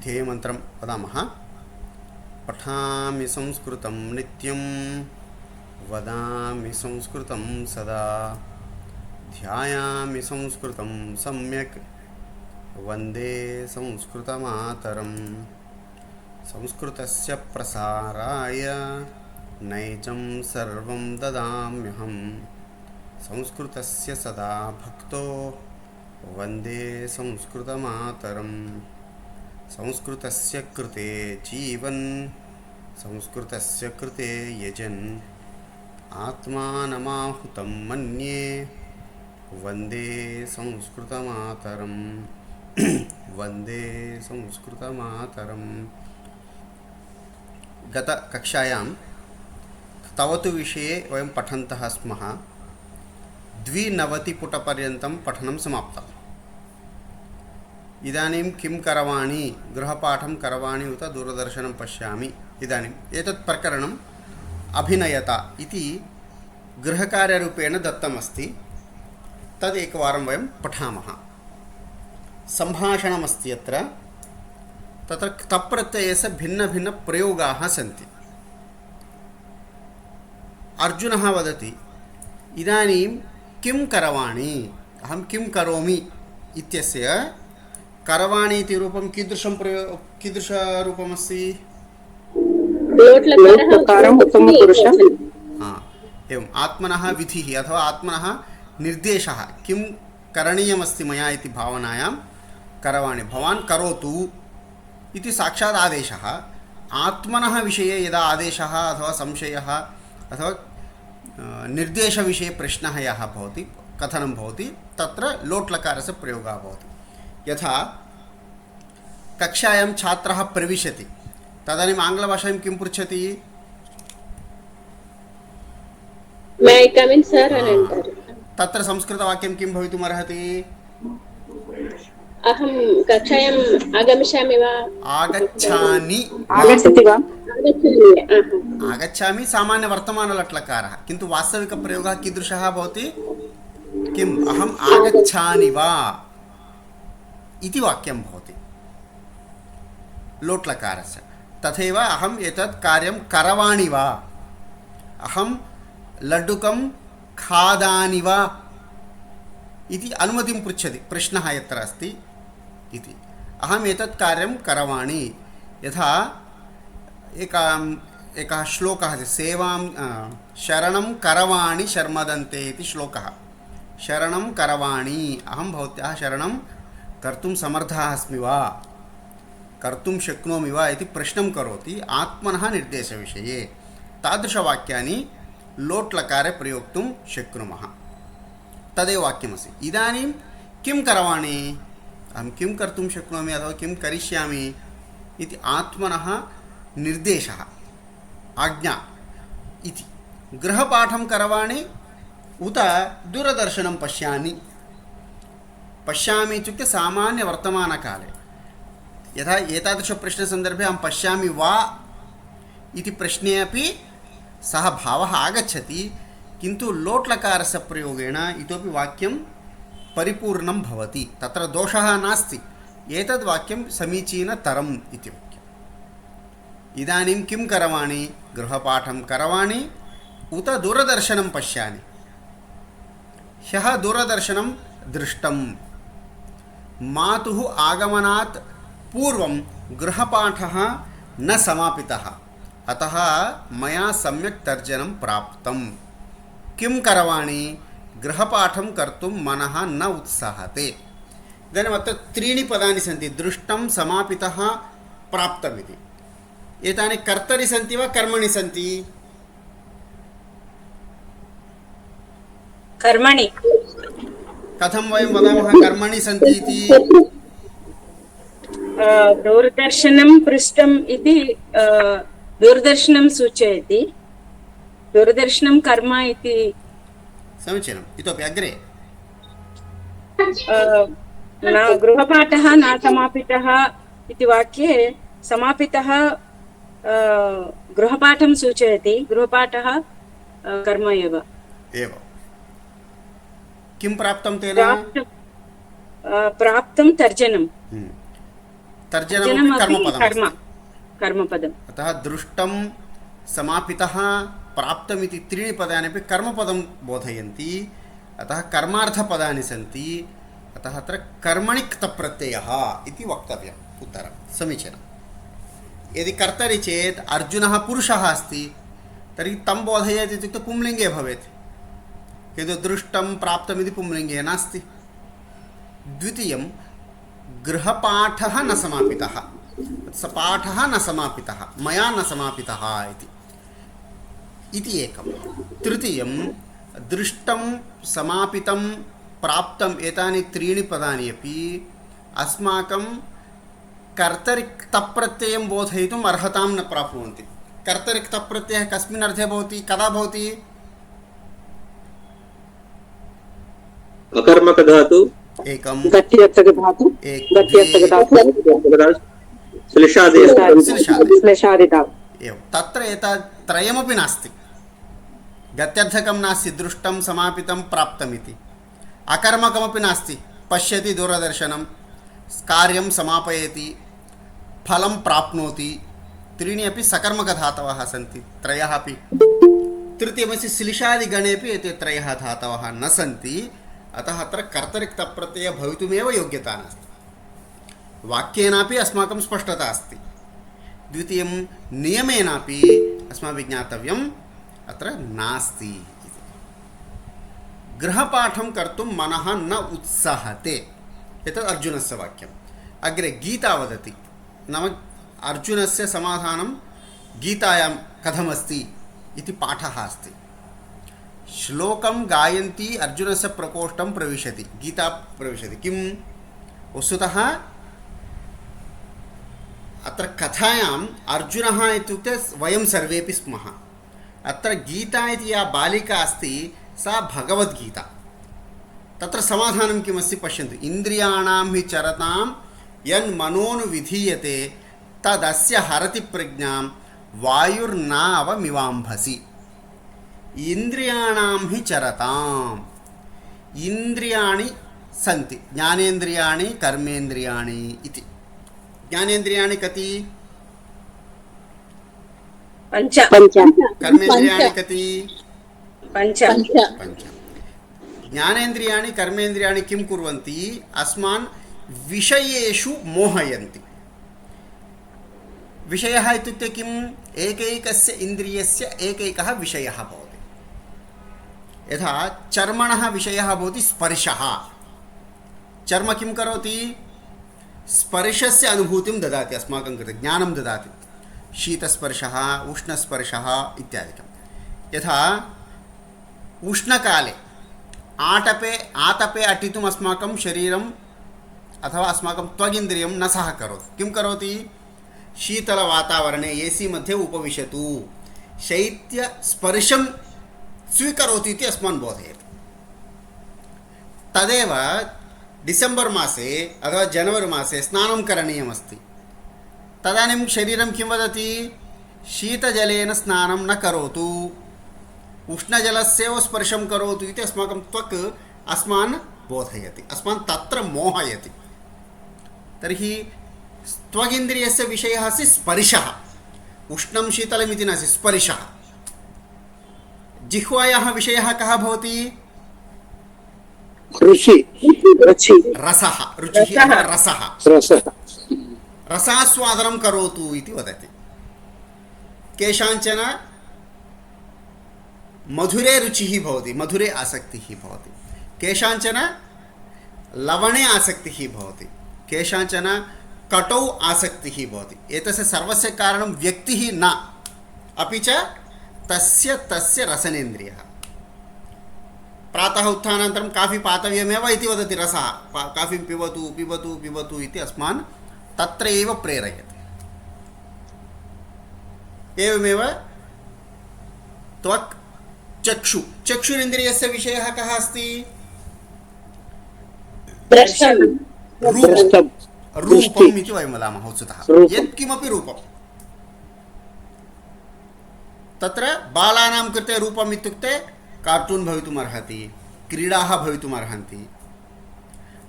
ध्येयमन्त्रं वदामः। पठामि संस्कृतं नित्यं वदामि संस्कृतं सदा ध्यायामि संस्कृतं सम्यक् वन्दे संस्कृतमातरम्। संस्कृतस्य प्रसाराय नैजं सर्वं ददाम्यहं संस्कृतस्य सदा भक्तो वन्दे संस्कृतमातरम्। संस्कृतस्य कृते जीवन् संस्कृतस्य कृते यजन् आत्मानमाहुतं मन्ये वन्दे संस्कृतमातरम्। वन्दे संस्कृतमातरम्। गतकक्षायां तवतु विषये वयं पठन्तः स्मः। 92पुटपर्यन्तं पठनं समाप्तम्। इदानीं किं करवाणि, गृहपाठं करवाणि उत दूरदर्शनं पश्यामि। इदानीम् एतत् प्रकरणम् अभिनयता इति गृहकार्यरूपेण दत्तमस्ति। तदेकवारं वयं पठामः। सम्भाषणमस्ति अत्र। तत्र तप्रत्ययस्य भिन्नभिन्नप्रयोगाः सन्ति। अर्जुनः वदति, इदानीं किं करवाणि, अहं किं करोमि इत्यस्य करवाणि इति रूपं कीदृशरूपमस्ति? एवम् आत्मनः विधिः अथवा आत्मनः निर्देशः किं करणीयमस्ति मया इति भावनायां करवाणि। भवान् करोतु इति साक्षात् आदेशः। आत्मनः विषये यदा आदेशः अथवा संशयः अथवा निर्देशविषये प्रश्नः यः भवति, कथनं भवति, तत्र लोट्लकारस्य प्रयोगः भवति। यथा कक्षायां छात्रः प्रविशति, तदानीम् आङ्ग्लभाषायां किं पृच्छति? May I come in, sir? तत्र संस्कृतवाक्यं किं भवितुमर्हति? अहं कक्षायाम् आगमिष्यामि वा? आगच्छामि। आगच्छति वा? आगच्छामि सामान्यवर्तमानलट्लकारः, किन्तु वास्तविकप्रयोगः कीदृशः भवति? किम् अहम् आगच्छामि वा इति वाक्यं भवति लोट्लकारस्य। तथैव अहम् एतत् कार्यं करवाणि वा, अहं लड्डुकं खादामि वा इति अनुमतिं पृच्छति। प्रश्नः यत्र अस्ति इति अहम् एतत् कार्यं करवाणि। यथा एकः श्लोकः अस्ति, सेवां शरणं करवाणि शर्मदन्ते इति श्लोकः। शरणं करवाणि, अहं भवत्याः शरणं कर्तुं समर्थः अस्मि वा, कर्तुं शक्नोमि वा इति प्रश्नं करोति आत्मनः निर्देशविषये। तादृशवाक्यानि लोट्लकारे प्रयोक्तुं शक्नुमः। तदेव वाक्यमस्ति। इदानीं किं करवाणि, अहं किं कर्तुं शक्नोमि अथवा किं करिष्यामि इति आत्मनः निर्देशः, आज्ञा इति। गृहपाठं करवाणि उत दूरदर्शनं पश्यामि। पश्यामि इत्युक्ते सामान्यवर्तमानकाले। यथा एतादृशप्रश्नसन्दर्भे अहं पश्यामि वा इति प्रश्ने अपि सः भावः आगच्छति, किन्तु लोट्लकारस्य प्रयोगेण इतोपि वाक्यं परिपूर्णं भवति। तत्र दोषः नास्ति, एतद् वाक्यं समीचीनतरम् इति वाक्यम्। इदानीं किं करवाणि, गृहपाठं करवाणि उत दूरदर्शनं पश्यामि। ह्यः दूरदर्शनं दृष्टं। मातुः आगमनात् पूर्वं गृहपाठः न समापितः, अतः मया सम्यक् तर्जनं प्राप्तं। किं करवाणि, गृहपाठं कर्तुं मनः न उत्साहते। इदानीम् अत्र त्रीणि पदानि सन्ति, दृष्टं, समापितः, प्राप्तम् इति। एतानि कर्तरि सन्ति वा कर्मणि सन्ति? कर्मणि। कथं वयं वदामः कर्मणि सन्ति इति? दूरदर्शनं पृष्टम् इति दूरदर्शनं सूचयति, दूरदर्शनं कर्म इति। समीचीनम्। इतोपि अग्रे न गृहपाठः न समापितः इति वाक्ये समापितः गृहपाठं सूचयति, गृहपाठः कर्म एव। किं प्राप्तं तेन? प्राप्तं तर्जनं। तर्जनमपि जनमपि कर्मपदम् कर्मपदम्। अतः दृष्टं समापितः प्राप्तमिति त्रीणि पदानि अपि कर्मपदं बोधयन्ति। अतः कर्मार्थपदानि सन्ति। अतः अत्र कर्मणि क्तप्रत्ययः इति वक्तव्यम्। उत्तरं समीचीनं। यदि कर्तरि चेत् अर्जुनः पुरुषः अस्ति तर्हि तं बोधयेत् इत्युक्ते पुंलिङ्गे भवेत्, किन्तु दृष्टं प्राप्तमिति पुंलिङ्गे नास्ति। द्वितीयं गृहपाठः न समापितः, स पाठः न समापितः, मया न समापितः इति एकं। तृतीयं दृष्टं समापितं प्राप्तम् एतानि त्रीणि पदानि अपि अस्माकं कर्तरिक्तप्रत्ययं बोधयितुम् अर्हतां न प्राप्नुवन्ति। कर्तरिक्तप्रत्ययः कस्मिन् अर्थे भवति, कदा भवति? अकर्मकधातु एकं गत्यर्थकधातु श्लेषादिधातु एवं। तत्र एतत्त्रयमपि नास्ति। गत्यर्थकं नास्ति, दृष्टं समापितं प्राप्तमिति। अकर्मकमपि नास्ति, पश्यति दूरदर्शनं, कार्यं समापयति, फलं प्राप्नोति। त्रीणि अपि सकर्मकधातवः सन्ति, त्रयः अपि। तृतीयमस्ति श्लिशादिगणेपि एते त्रयः धातवः न सन्ति। अतः अत्र कर्तरिक्तप्रत्ययः भवितुमेव योग्यता नास्ति। वाक्येनापि अस्माकं स्पष्टता अस्ति। द्वितीयं नियमेनापि अस्माभिः ज्ञातव्यम् अत्र नास्ति इति। गृहपाठं कर्तुं मनः न उत्साहते, एतत् अर्जुनस्य वाक्यम्। अग्रे गीता वदति, नाम अर्जुनस्य समाधानं गीतायां कथमस्ति इति पाठः अस्ति। श्लोकं गायन्ती अर्जुनस्य प्रकोष्ठं प्रविशति, गीता प्रविशति। किं वस्तुतः अत्र कथायाम् अर्जुनः इत्युक्ते वयं सर्वेपि स्मः। अत्र गीता इति या बालिका अस्ति सा भगवद्गीता। तत्र समाधानं किमस्ति पश्यन्तु। इन्द्रियाणां हि चरतां यन्मनोनुविधीयते तदस्य हरति प्रज्ञां वायुर्नावमिवाम्भसि। इन्द्रियाणां हि चरताम्, इन्द्रियाणि सन्ति, ज्ञानेन्द्रियाणि कर्मेन्द्रियाणि इति। ज्ञानेन्द्रियाणि कति? पञ्च। कर्मेन्द्रियाणि कति? पञ्च। ज्ञानेन्द्रियाणि कर्मेन्द्रियाणि किं कुर्वन्ति? अस्मान् विषयेषु मोहयन्ति। विषयः इत्युक्ते किम्? एकैकस्य इन्द्रियस्य एकैकः विषयः भवति। यथा चर्मणः विषयः भवति स्पर्शः। चर्म किं करोति? स्पर्शस्य अनुभूतिं ददाति अस्माकं कृते, ज्ञानं ददाति। शीतस्पर्शः, उष्णस्पर्शः इत्यादिकं। यथा उष्णकाले आतपे अटितुम् अस्माकं शरीरम् अथवा अस्माकं त्वगिन्द्रियं न सहकरोति। किं करोति? शीतलवातावरणे AC मध्ये उपविशतु, शैत्यस्पर्शं स्वीकरोति इति अस्मान् बोधयति। तदेव डिसेम्बर् मासे अथवा जनवरी मासे स्नानं करणीयमस्ति। तदानीं शरीरं किं वदति? शीतजलेन स्नानं न करोतु, उष्णजलस्यैव स्पर्शं करोतु इति अस्माकं त्वक् अस्मान् बोधयति, अस्मान् तत्र मोहयति। तर्हि त्वगिन्द्रियस्य विषयः अस्ति स्पर्शः। उष्णं शीतलमिति नास्ति, स्पर्शः। जिह्वायाः विषयः कः भवति? रसः। रुचिः रसः। रसास्वादनं करोतु इति वदति। केषाञ्चन मधुरे रुचिः भवति, मधुरे आसक्तिः भवति। केषाञ्चन लवणे आसक्तिः भवति, केषाञ्चन कटौ आसक्तिः भवति। एतस्य सर्वस्य कारणं व्यक्तिः न, अपि च तस्य रसनेन्द्रियः। प्रातः उत्थानानन्तरं काफ़ी पातव्यमेव इति वदति रसः। काफ़ीं पिबतु पिबतु पिबतु इति अस्मान् तत्र एव प्रेरयति। एवमेव त्वक् चक्षुरिन्द्रियस्य विषयः कः अस्ति? रूपम् इति वयं वदामः वस्तुतः। यत्किमपि रूपं। तत्र बालानां कृते रूपम् इत्युक्ते कार्टून् भवितुम् अर्हति, क्रीडाः भवितुम् अर्हन्ति।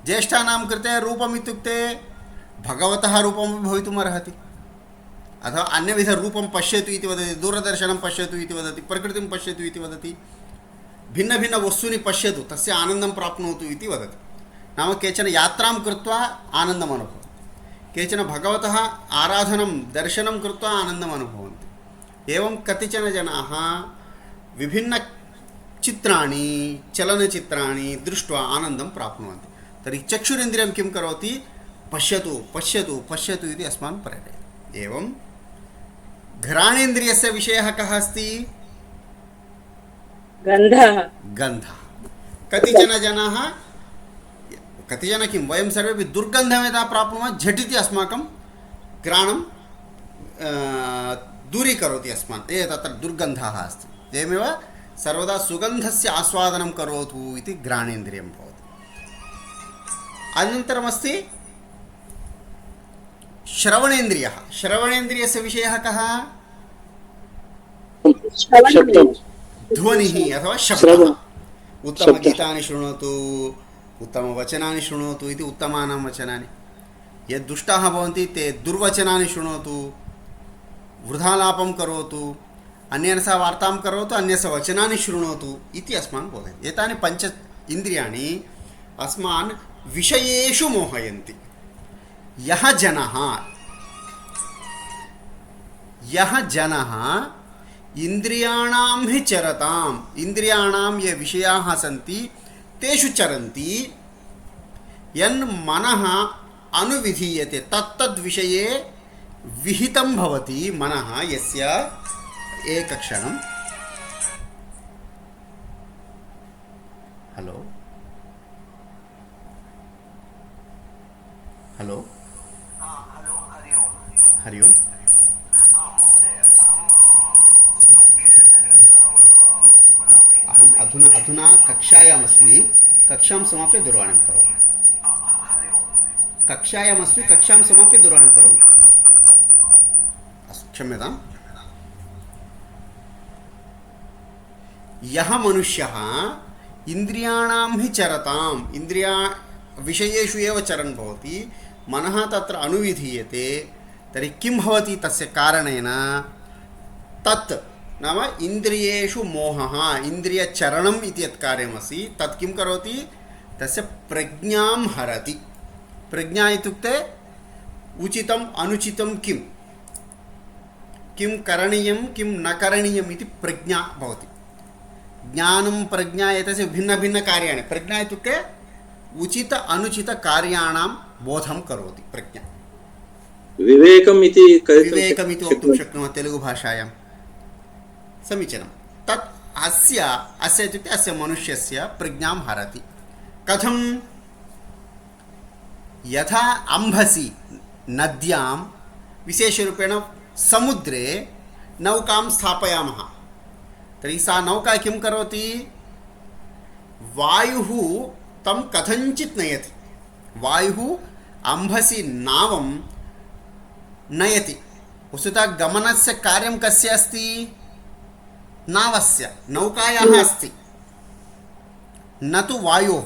ज्येष्ठानां कृते रूपम् इत्युक्ते भगवतः रूपमपि भवितुमर्हति, अथवा अन्यविधरूपं पश्यतु इति वदति, दूरदर्शनं पश्यतु इति वदति, प्रकृतिं पश्यतु इति वदति, भिन्नभिन्नवस्तूनि पश्यतु तस्य आनन्दं प्राप्नोतु इति वदति। नाम केचन यात्रां कृत्वा आनन्दम् अनुभवन्ति, केचन भगवतः आराधनं दर्शनं कृत्वा आनन्दम् अनुभवन्ति। एवं कतिचन जनाः विभिन्नचित्राणि चलनचित्राणि दृष्ट्वा आनन्दं प्राप्नुवन्ति। तर्हि चक्षुरिन्द्रियं किं करोति? पश्यतु पश्यतु पश्यतु इति अस्मान् प्रेरयति। एवं घ्राणेन्द्रियस्य विषयः कः अस्ति? गन्धः। गन्धः। कतिचन जनाः, कतिचन किं, वयं सर्वेपि दुर्गन्धं यदा प्राप्नुमः झटिति अस्माकं घ्राणं दूरीकरोति अस्मान्, तत्र दुर्गन्धः अस्ति। एवमेव सर्वदा सुगन्धस्य आस्वादनं करोतु इति घ्राणेन्द्रियं भवति। अनन्तरमस्ति श्रवणेन्द्रियः। श्रवणेन्द्रियस्य विषयः कः? ध्वनिः अथवा शब्दः। उत्तमगीतानि शृणोतु, उत्तमवचनानि शृणोतु इति उत्तमानां वचनानि। ये दुष्टाः भवन्ति ते दुर्वचनानि शृणोतु, वृथालापं करोतु, अन्येन सह वार्तां करोतु, अन्यस्य वचनानि शृणोतु इति अस्मान् बोधयति। एतानि पञ्च इन्द्रियाणि अस्मान् विषयेषु मोहयन्ति। यः जनः इन्द्रियाणां हि चरताम्, इन्द्रियाणां ये विषयाः सन्ति तेषु चरन्ति, यन्मनः अनुविधीयते तत्तद्विषये विहितं भवति मनः यस्य। एकक्षणं। हलो हलो हरि ओम्। अहम् अधुना कक्षायामस्मि, कक्षां समाप्य दूरवाणीं करोमि। कक्षायामस्मि, कक्षां समाप्य दूरवाणीं करोमि। अस्तु, क्षम्यताम्। यः मनुष्यः इन्द्रियाणां हि चरताम्, इन्द्रिया विषयेषु एव चरन् भवति, मनः तत्र अनुविधीयते, तर्हि किं भवति तस्य कारणेन? तत् नाम इन्द्रियेषु मोहः, इन्द्रियचरणम् इति यत् कार्यमस्ति तत् किं करोति? तस्य प्रज्ञां हरति। प्रज्ञा इत्युक्ते उचितम् अनुचितं किं, किं करणीयं किं न करणीयम् इति प्रज्ञा भवति। ज्ञानं प्रज्ञा एतस्य भिन्नभिन्नकार्याणि। प्रज्ञा इत्युक्ते उचित अनुचित कार्याणां बोधं करोति प्रज्ञा। विवेकम् इति वक्तुं शक्नुमः तेलुगुभाषायां। समीचीनं। तत् अस्य इत्युक्ते अस्य मनुष्यस्य प्रज्ञां हरति। कथं? यथा अम्भसि नद्यां विशेषरूपेण समुद्रे नौकां स्थापयामः, तर्हि सा नौका किं करोति? वायुः तं कथञ्चित् नयति। वायुः अम्भसि नावं नयति। वस्तुतः गमनस्य कार्यं कस्य अस्ति? नावस्य, नौकायाः अस्ति, न तु वायोः।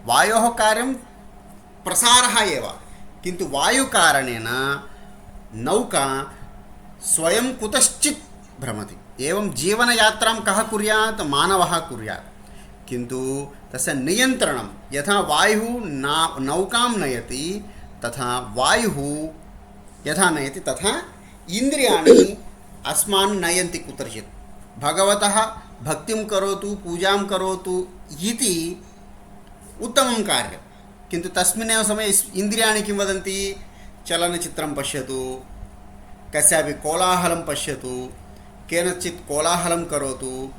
वायोः कार्यं प्रसारः एव, किन्तु वायुकारणेन नौका स्वयं कुतश्चित् भ्रमति। एवं जीवनयात्रां कः कुर्यात्? मानवः कुर्यात्। किन्तु तस्य नियन्त्रणं, यथा वायुः नौकां नयति तथा वायुः यथा नयति तथा इन्द्रियाणि अस्मान् नयन्ति कुत्रचित्। भगवतः भक्तिं करोतु, पूजां करोतु इति उत्तमं कार्यं, किन्तु तस्मिन्नेव समये इन्द्रियाणि किं वदन्ति? चलनचित्रं पश्यतु, कस्यापि कोलाहलं पश्यतु, केनचित् कोलाहलं करोतु,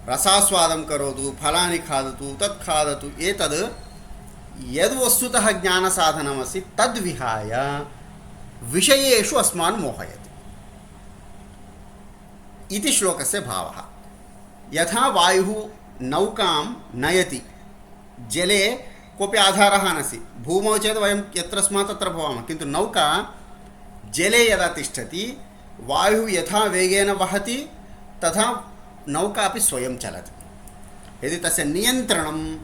रसास्वादं करोतु, फलानि खादतु, तत् खादतु। एतद् यद्वस्तुतः ज्ञानसाधनमस्ति तद्विहाय विषयेषु अस्मान् मोहयति इति श्लोकस्य भावः। यथा वायुः नौकां नयति, जले कोऽपि आधारः नास्ति, भूमौ चेत् वयं यत्र स्मः तत्र भवामः, किन्तु नौका जले यदा तिष्ठति वायुः यथा वेगेन वहति तथा नौका अपि स्वयं चलति। यदि तस्य नियन्त्रणं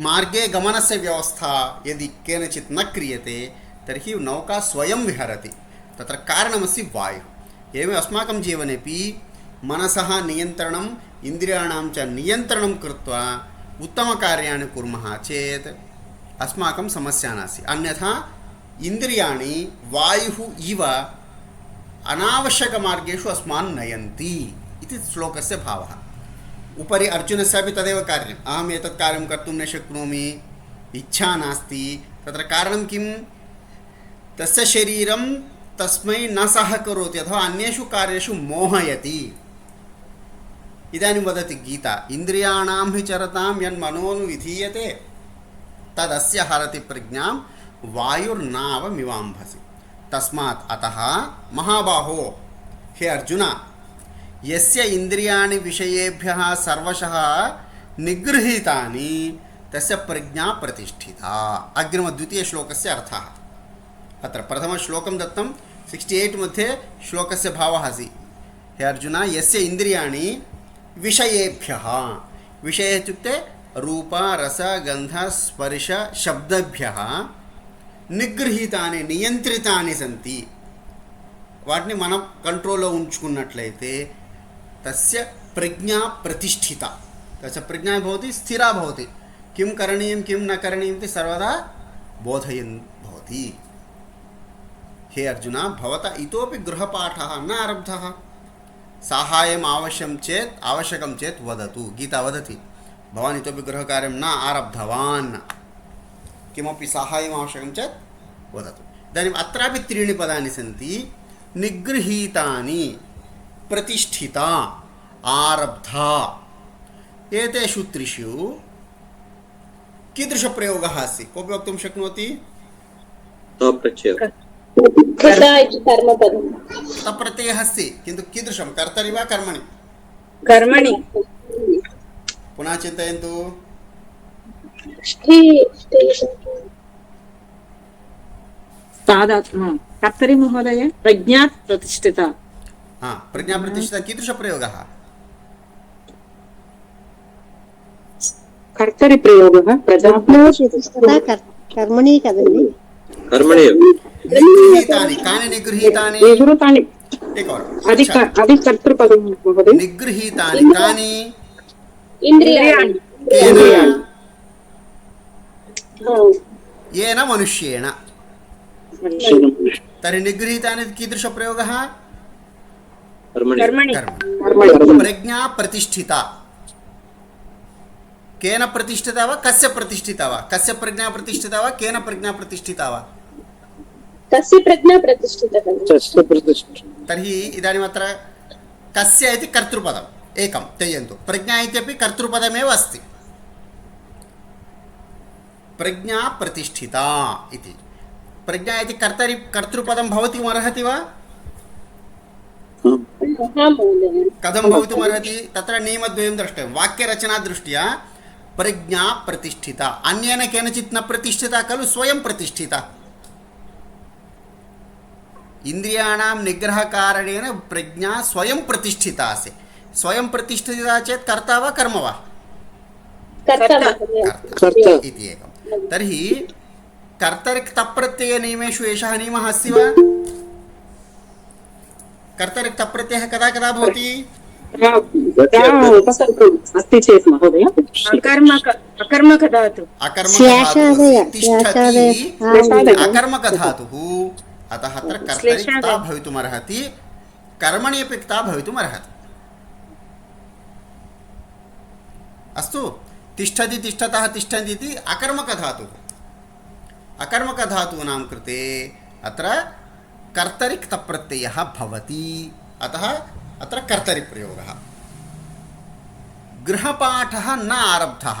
मार्गे गमनस्य व्यवस्था यदि केनचित् न क्रियते तर्हि नौका स्वयं विहरति। तत्र कारणमस्ति वायुः। एवम् अस्माकं जीवनेपि मनसः नियन्त्रणम् इन्द्रियाणां च नियन्त्रणं कृत्वा उत्तमकार्याणि कुर्मः चेत् अस्माकं समस्या नास्ति। अन्यथा इन्द्रियाणि वायुः इव अनावश्यकमार्गेषु अस्मान् नयन्ति इति श्लोकस्य भावः। उपरि अर्जुनस्यापि तदेव कार्यम्, अहम् एतत् कार्यं कर्तुं न शक्नोमि, इच्छा नास्ति। तत्र कारणं किं? तस्य शरीरं तस्मै न सहकरोति अथवा अन्येषु कार्येषु मोहयति। इदानीं वदति गीता, इन्द्रियाणां हि चरतां यन्मनोनुविधीयते तदस्य हरति प्रज्ञां वायुर्नावमिवाम्भसि। तस्मात् अतः महाबाहो, हे अर्जुन, यस्य इन्द्रियाणि विषयेभ्यः सर्वशः निगृहीतानि तस्य प्रज्ञा प्रतिष्ठिता। अग्रिमद्वितीयश्लोकस्य अर्थः। अत्र प्रथमश्लोकं दत्तं 68 मध्ये श्लोकस्य भावः अस्ति। हे अर्जुन, यस्य इन्द्रियाणि विषयेभ्यः, विषयः इत्युक्ते रूप रस गन्ध स्पर्श शब्देभ्यः निगृहीतानि नियन्त्रितानि सन्ति, వాటిని మనం కంట్రోల్లో ఉంచుకున్నట్లయితే तस्य प्रज्ञा प्रतिष्ठिता। तस्य प्रज्ञा भवति स्थिरा भवति। किं करणीयं किं न करणीयम् इति सर्वदा बोधयन् भवति। हे अर्जुन, भवता इतोपि गृहपाठः न आरब्धः। साहाय्यम् आवश्यकं चेत् वदतु। गीता वदति, भवान् इतोपि गृहकार्यं न आरब्धवान्, किमपि साहाय्यम् आवश्यकं चेत् वदतु। इदानीम् अत्रापि त्रीणि पदानि सन्ति। निगृहीतानि, प्रतिष्ठिता, आरब्धा। एतेषु त्रिषु कीदृशप्रयोगः अस्ति? कोऽपि वक्तुं शक्नोति? तप्रत्ययः। कृता इति कर्मपदम्। तप्रत्ययः अस्ति, किन्तु कीदृशं? कर्तरि वा कर्मणि? कर्मणि। पुनः चिन्तयन्तु। कर्तरि महोदय, प्रज्ञा प्रतिष्ठिता। प्रज्ञा प्रतिष्ठिता कीदृशप्रयोगः? कर्तरि प्रयोगः कर्मणि कदली कर्मणि निगृहीतानि। कानि निगृहीतानि? अधिकर्तृपदं महोदय। निगृहीतानि कानि? इन्द्रियाणि। येन मनुष्येण। तर्हि निगृहीतानि कीदृशप्रयोगः? कर्मणि। प्रज्ञा प्रतिष्ठिता। केन प्रतिष्ठिता वा? कस्य प्रतिष्ठिता वा? कस्य प्रज्ञा प्रतिष्ठिता वा? केन प्रज्ञा प्रतिष्ठिता वा? कस्य प्रज्ञा प्रतिष्ठिता? तर्हि इदानीम् अत्र कस्य इति कर्तृपदम् एकं त्यजन्तु। प्रज्ञा इत्यपि कर्तृपदमेव अस्ति। प्रज्ञा प्रतिष्ठिता इति। प्रज्ञा इति कर्तृपदं भवितुमर्हति वा? कथं भवितुमर्हति? तत्र नियमद्वयं द्रष्टव्यं। वाक्यरचनादृष्ट्या प्रज्ञा प्रतिष्ठिता, अन्येन केनचित् न प्रतिष्ठिता खलु, स्वयं प्रतिष्ठिता। इन्द्रियाणां निग्रहकारणेन प्रज्ञा स्वयं प्रतिष्ठिता अस्ति। स्वयं प्रतिष्ठिता चेत् कर्ता वा कर्म वा? कर्ता इति एकं। तर्हि कर्तरिक्तप्रत्ययनियमेषु एषः नियमः अस्ति वा? कर्तरिक्तप्रत्ययः कदा कदा भवति? अस्ति चेत् महोदय अकर्मकधातुः। अकर्मकधातुः। अतः अत्र कर्तरिक्ता भवितुमर्हति, कर्मणि अपि क्ता भवितुमर्हति। अस्तु, तिष्ठति तिष्ठतः तिष्ठन्ति इति अकर्मकधातुः। अकर्मकधातूनां कृते अत्र कर्तरिक्तप्रत्ययः भवति। अतः अत्र कर्तरिप्रयोगः। गृहपाठः न आरब्धः।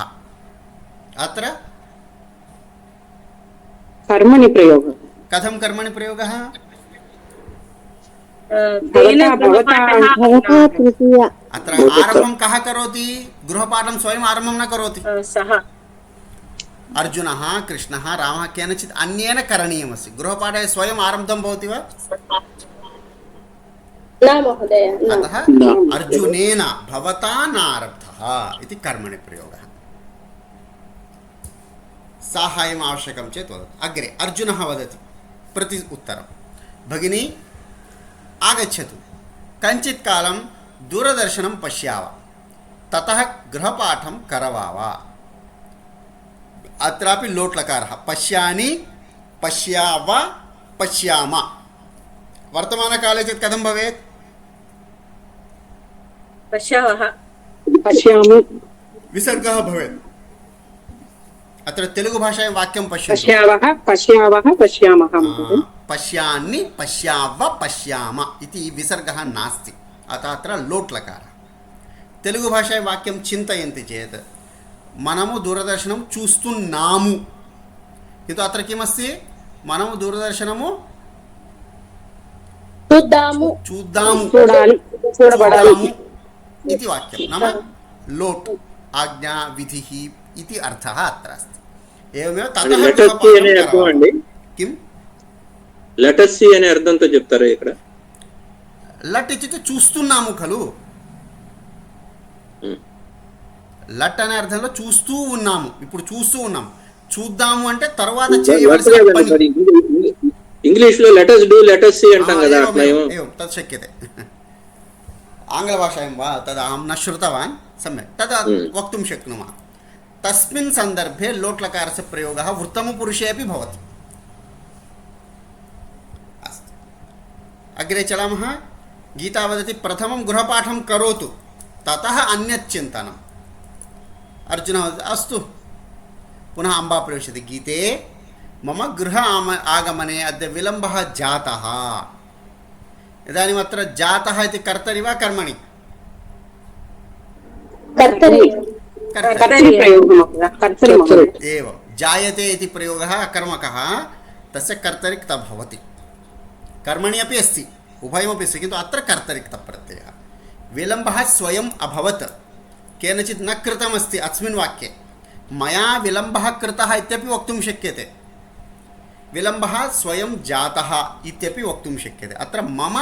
अत्र कर्मणि प्रयोगः। कथं कर्मणि प्रयोगः? अत्र आरम्भं कः करोति? गृहपाठं स्वयम् आरम्भं न करोति। सः अर्जुनः, कृष्णः, रामः केनचित् अन्येन करणीयमस्ति। गृहपाठे स्वयम् आरब्धं भवति वा? न महोदय। अतः अर्जुनेन भवता न आरब्धः इति कर्मणि प्रयोगः। साहाय्यम् आवश्यकं चेत् वदतु। अग्रे अर्जुनः वदति प्रति उत्तरं, भगिनी आगच्छतु, कञ्चित् कालं दूरदर्शनं पश्याव, ततः गृहपाठं करवाव। अत्रापि लोट् लकारः, पश्यानि, पश्याव, पश्याम। वर्तमानकाले चेत् कथं भवेत्? पश्यावः पश्यामि विसर्गः भवेत्। अत्र तेलुगुभाषायां वाक्यं पश्यन्तु। पश्यावः पश्यावः पश्यामः महोदय। पश्यानि, पश्याव, पश्याम इति विसर्गः नास्ति, अतः अत्र लोट् लकारः। तेलुगुभाषायां वाक्यं चिन्तयन्ति चेत् మనము దూరదర్శనం చూస్తున్నాము, किन्तु अत्र किमस्ति? మనము దూరదర్శనము చూద్దాము చూద్దాము చూడబడాలి इति वाक्यं, नाम लोट् आज्ञा विधिः इति अर्थः अत्र अस्ति। एवमेव ततः किं लेटस् सी అనే అర్థంతో చెప్తారా ఇక్కడ? లట్ ఇత్యుక్తే చూస్తున్నాము ఖలు, లట్ అనే అర్థంలో చూస్తూ ఉన్నాము, ఇప్పుడు చూస్తూ ఉన్నాము. చూద్దాము అంటే తర్వాత చేయవలసిన పని. ఇంగ్లీష్ లో లెటస్ డూ లెటస్ సి అంటాం కదా, అట్లా ఏమో तत् शक्यते। आङ्ग्लभाषायां वा तद् अहं न श्रुतवान्, सम्यक् तद् वक्तुं शक्नुमः। तस्मिन् सन्दर्भे लोट् लकारस्य प्रयोगः वृत्तमपुरुषे अपि भवति। अस्तु, अग्रे चलामः। गीता वदति प्रथमं गृहपाठं करोतु, ततः अन्यत् चिन्तनम्। अर्जुनः वदति अस्तु। पुनः अम्बा प्रविशति, गीते मम गृह आगमने अद्य विलम्बः जातः। इदानीम् अत्र जातः इति कर्तरि वा कर्मणि? कर्तरि प्रयोगः एवं, जायते इति प्रयोगः अकर्मकः, तस्य कर्तरिक्तः भवति। कर्मणि अपि अस्ति, उभयमपि अस्ति, किन्तु अत्र कर्तरिक्तप्रत्ययः। विलम्बः स्वयम् अभवत्, केनचित् न कृतमस्ति अस्मिन् वाक्ये। मया विलम्बः कृतः इत्यपि वक्तुं शक्यते, विलम्बः स्वयं जातः इत्यपि वक्तुं शक्यते। अत्र मम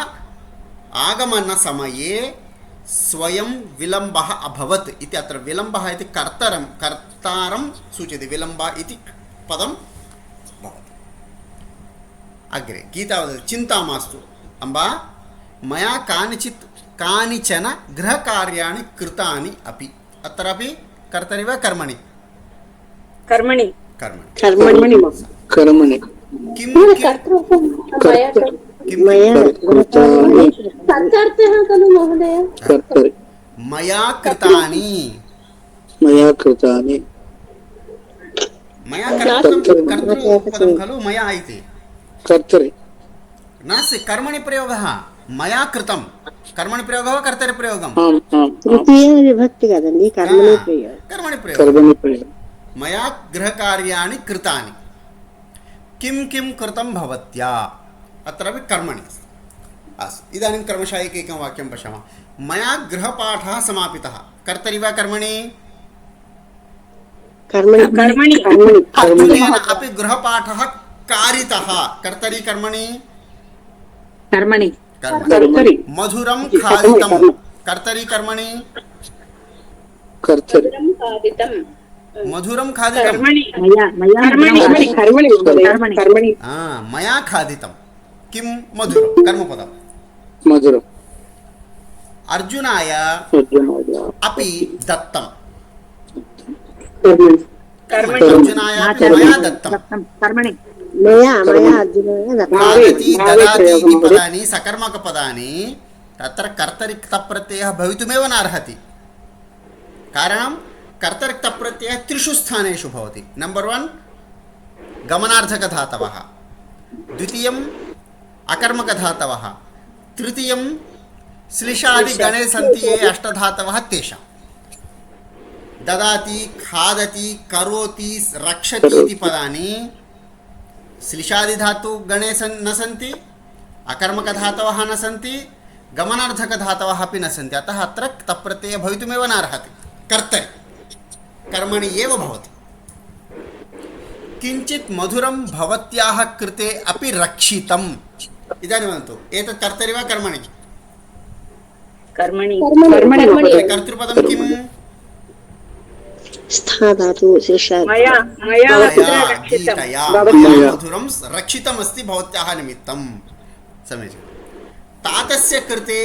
आगमनसमये स्वयं विलम्बः अभवत् इति, अत्र विलम्बः इति कर्तारं सूचयति, विलम्ब इति पदं भवति। अग्रे गीता वदति चिन्ता मास्तु अम्बा, मया कानिचन गृहकार्याणि कृतानि अपि। अत्रापि कर्तरि वा कर्मणि? कर्मणि कर्मणि कर्मणि किं कर्तर्थः खलु महोदय? मया कृतानि, मया कर्तृपदं खलु मया इति कर्तरि नास्ति, कर्मणि प्रयोगः। मया कृतं कर्मणि प्रयोगः वा कर्तरि प्रयोगं? तृतीय विभक्ति कदन्ति कर्मणि प्रयोग, कर्मणि प्रयोगः। मया गृहकार्याणि कृतानि, किं किं कृतं भवत्या, अत्रापि कर्मणि अस्ति। अस्तु, इदानीं क्रमशः एकैकं वाक्यं पश्यामः। मया गृहपाठः समापितः, कर्तरि वा कर्मणि? कर्मणि अर्जुनेन अपि गृहपाठः कारितः, कर्तरि कर्मणि? कर्मणि कर्मणि। मधुरं खादितं, कर्तरि कर्मणि? मधुरं खादितं, मया खादितं, किं मधुरं, कर्मपदं मधुरम्। अर्जुनाय अपि दत्तं, अर्जुनाय अपि मया दत्तं। मया अर्जुनाय दत्तं। खादति ददाति इति पदानि सकर्मकपदानि, तत्र कर्तरिक्तप्रत्ययः भवितुमेव नार्हति। कारणं कर्तरिक्तप्रत्ययः त्रिषु स्थानेषु भवति। नम्बर् 1 गमनार्थकधातवः, द्वितीयम् अकर्मकधातवः, तृतीयं श्लिषादिगणे सन्ति ये अष्टधातवः तेषां। ददाति, खादति, करोति, रक्षति इति पदानि श्लिषादिधातुगणे न सन्ति, अकर्मकधातवः न सन्ति, गमनार्थकधातवः अपि न सन्ति। अतः अत्र क्तप्रत्ययः भवितुमेव नार्हति, कर्तरि कर्मणि एव भवति। किञ्चित् मधुरं भवत्याः कृते अपि रक्षितम्। इदानीं वदन्तु, एतत् कर्तरि वा कर्मणि? कर्मणि कर्तृपदं किम्? स्था धातु शीर्षात् मया मया अत्र मया रक्षितं गीतया भवत्या मया मधुरं रक्षितमस्ति भवत्याः निमित्तं समीचीनं तातस्य कृते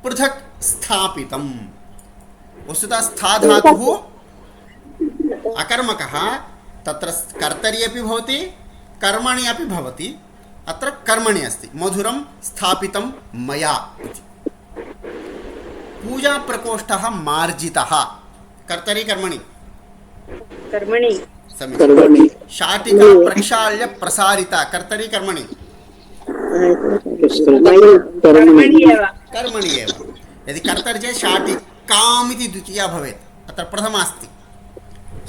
पृथक् स्थापितं वस्तुतः स्था धातुः अकर्मकः तत्र कर्तरि अपि भवति कर्मणि अपि भवति अत्र कर्मणि अस्ति मधुरं स्थापितं मया इति पूजाप्रकोष्ठः मार्जितः कर्तरि कर्मणि कर्मणि समीचीनं कर्मणि शाटिका प्रक्षाल्य प्रसारिता कर्तरि कर्मणि कर्मणि एव कर्मणि एव यदि कर्तरि चेत् शाटिकाम् इति द्वितीया भवेत् अत्र प्रथमा अस्ति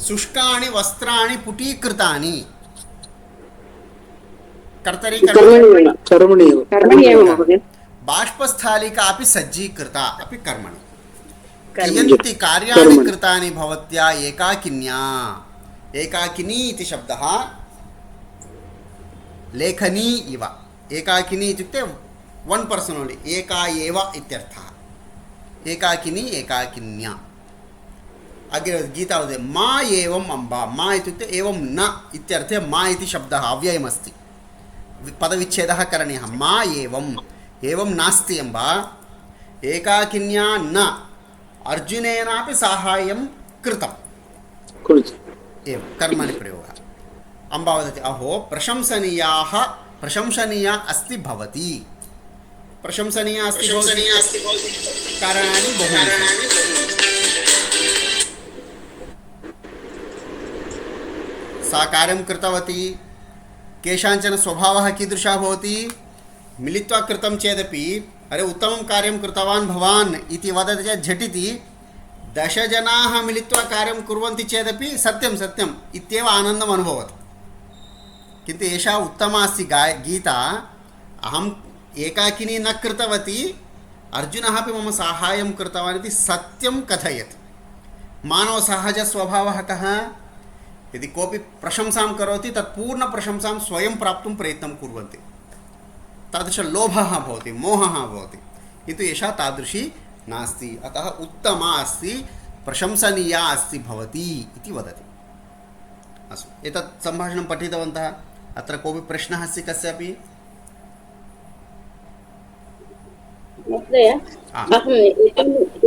शुष्कानि वस्त्राणि पुटीकृतानि कर्तरि कर्मणि कर्मणि एव कर्मणि एव महोदय बाष्पस्थालिका अपि सज्जीकृता अपि कर्मणि कर्मणि कियन्ति कार्याणि कृतानि भवत्या एकाकिन्या एकाकिनी इति शब्दः लेखनी इव एकाकिनी इत्युक्ते वन् पर्सन् ओन्लि एका एव इत्यर्थः एकाकिनी एकाकिन्या अग्रे गीता वदति मा एवम् अम्बा मा इत्युक्ते एवं न इत्यर्थे मा इति शब्दः अव्ययमस्ति पदविच्छेदः करणीयः मा एवं नास्ति अम्बा एकाकिन्या न अर्जुनेनापि साहाय्यं कृतं एवं कर्मणि प्रयोगः अम्बा वदति अहो प्रशंसनीया अस्ति भवती प्रशंसनीया अस्ति भवती कारणानि बहूनि सा कार्यं कृतवती केषाञ्चन स्वभावः कीदृशः भवति मिलित्वा कृतं चेदपि अरे उत्तमं कार्यं कृतवान् भवान् इति वदति चेत् झटिति 10 जनाः मिलित्वा कार्यं कुर्वन्ति चेदपि सत्यं सत्यम् इत्येव आनन्दम् अनुभवति किन्तु एषा उत्तमा अस्ति गीता अहम् एकाकिनी न कृतवती अर्जुनः अपि मम साहाय्यं कृतवान् इति सत्यं कथयति मानवसहजस्वभावः कः यदि कोऽपि प्रशंसां करोति तत् पूर्णप्रशंसां स्वयं प्राप्तुं प्रयत्नं कुर्वन्ति तादृशलोभः भवति मोहः भवति किन्तु एषा तादृशी नास्ति अतः उत्तमा अस्ति प्रशंसनीया अस्ति भवती इति वदति अस्तु एतत् सम्भाषणं पठितवन्तः अत्र कोऽपि प्रश्नः अस्ति कस्यापि महोदय अहम्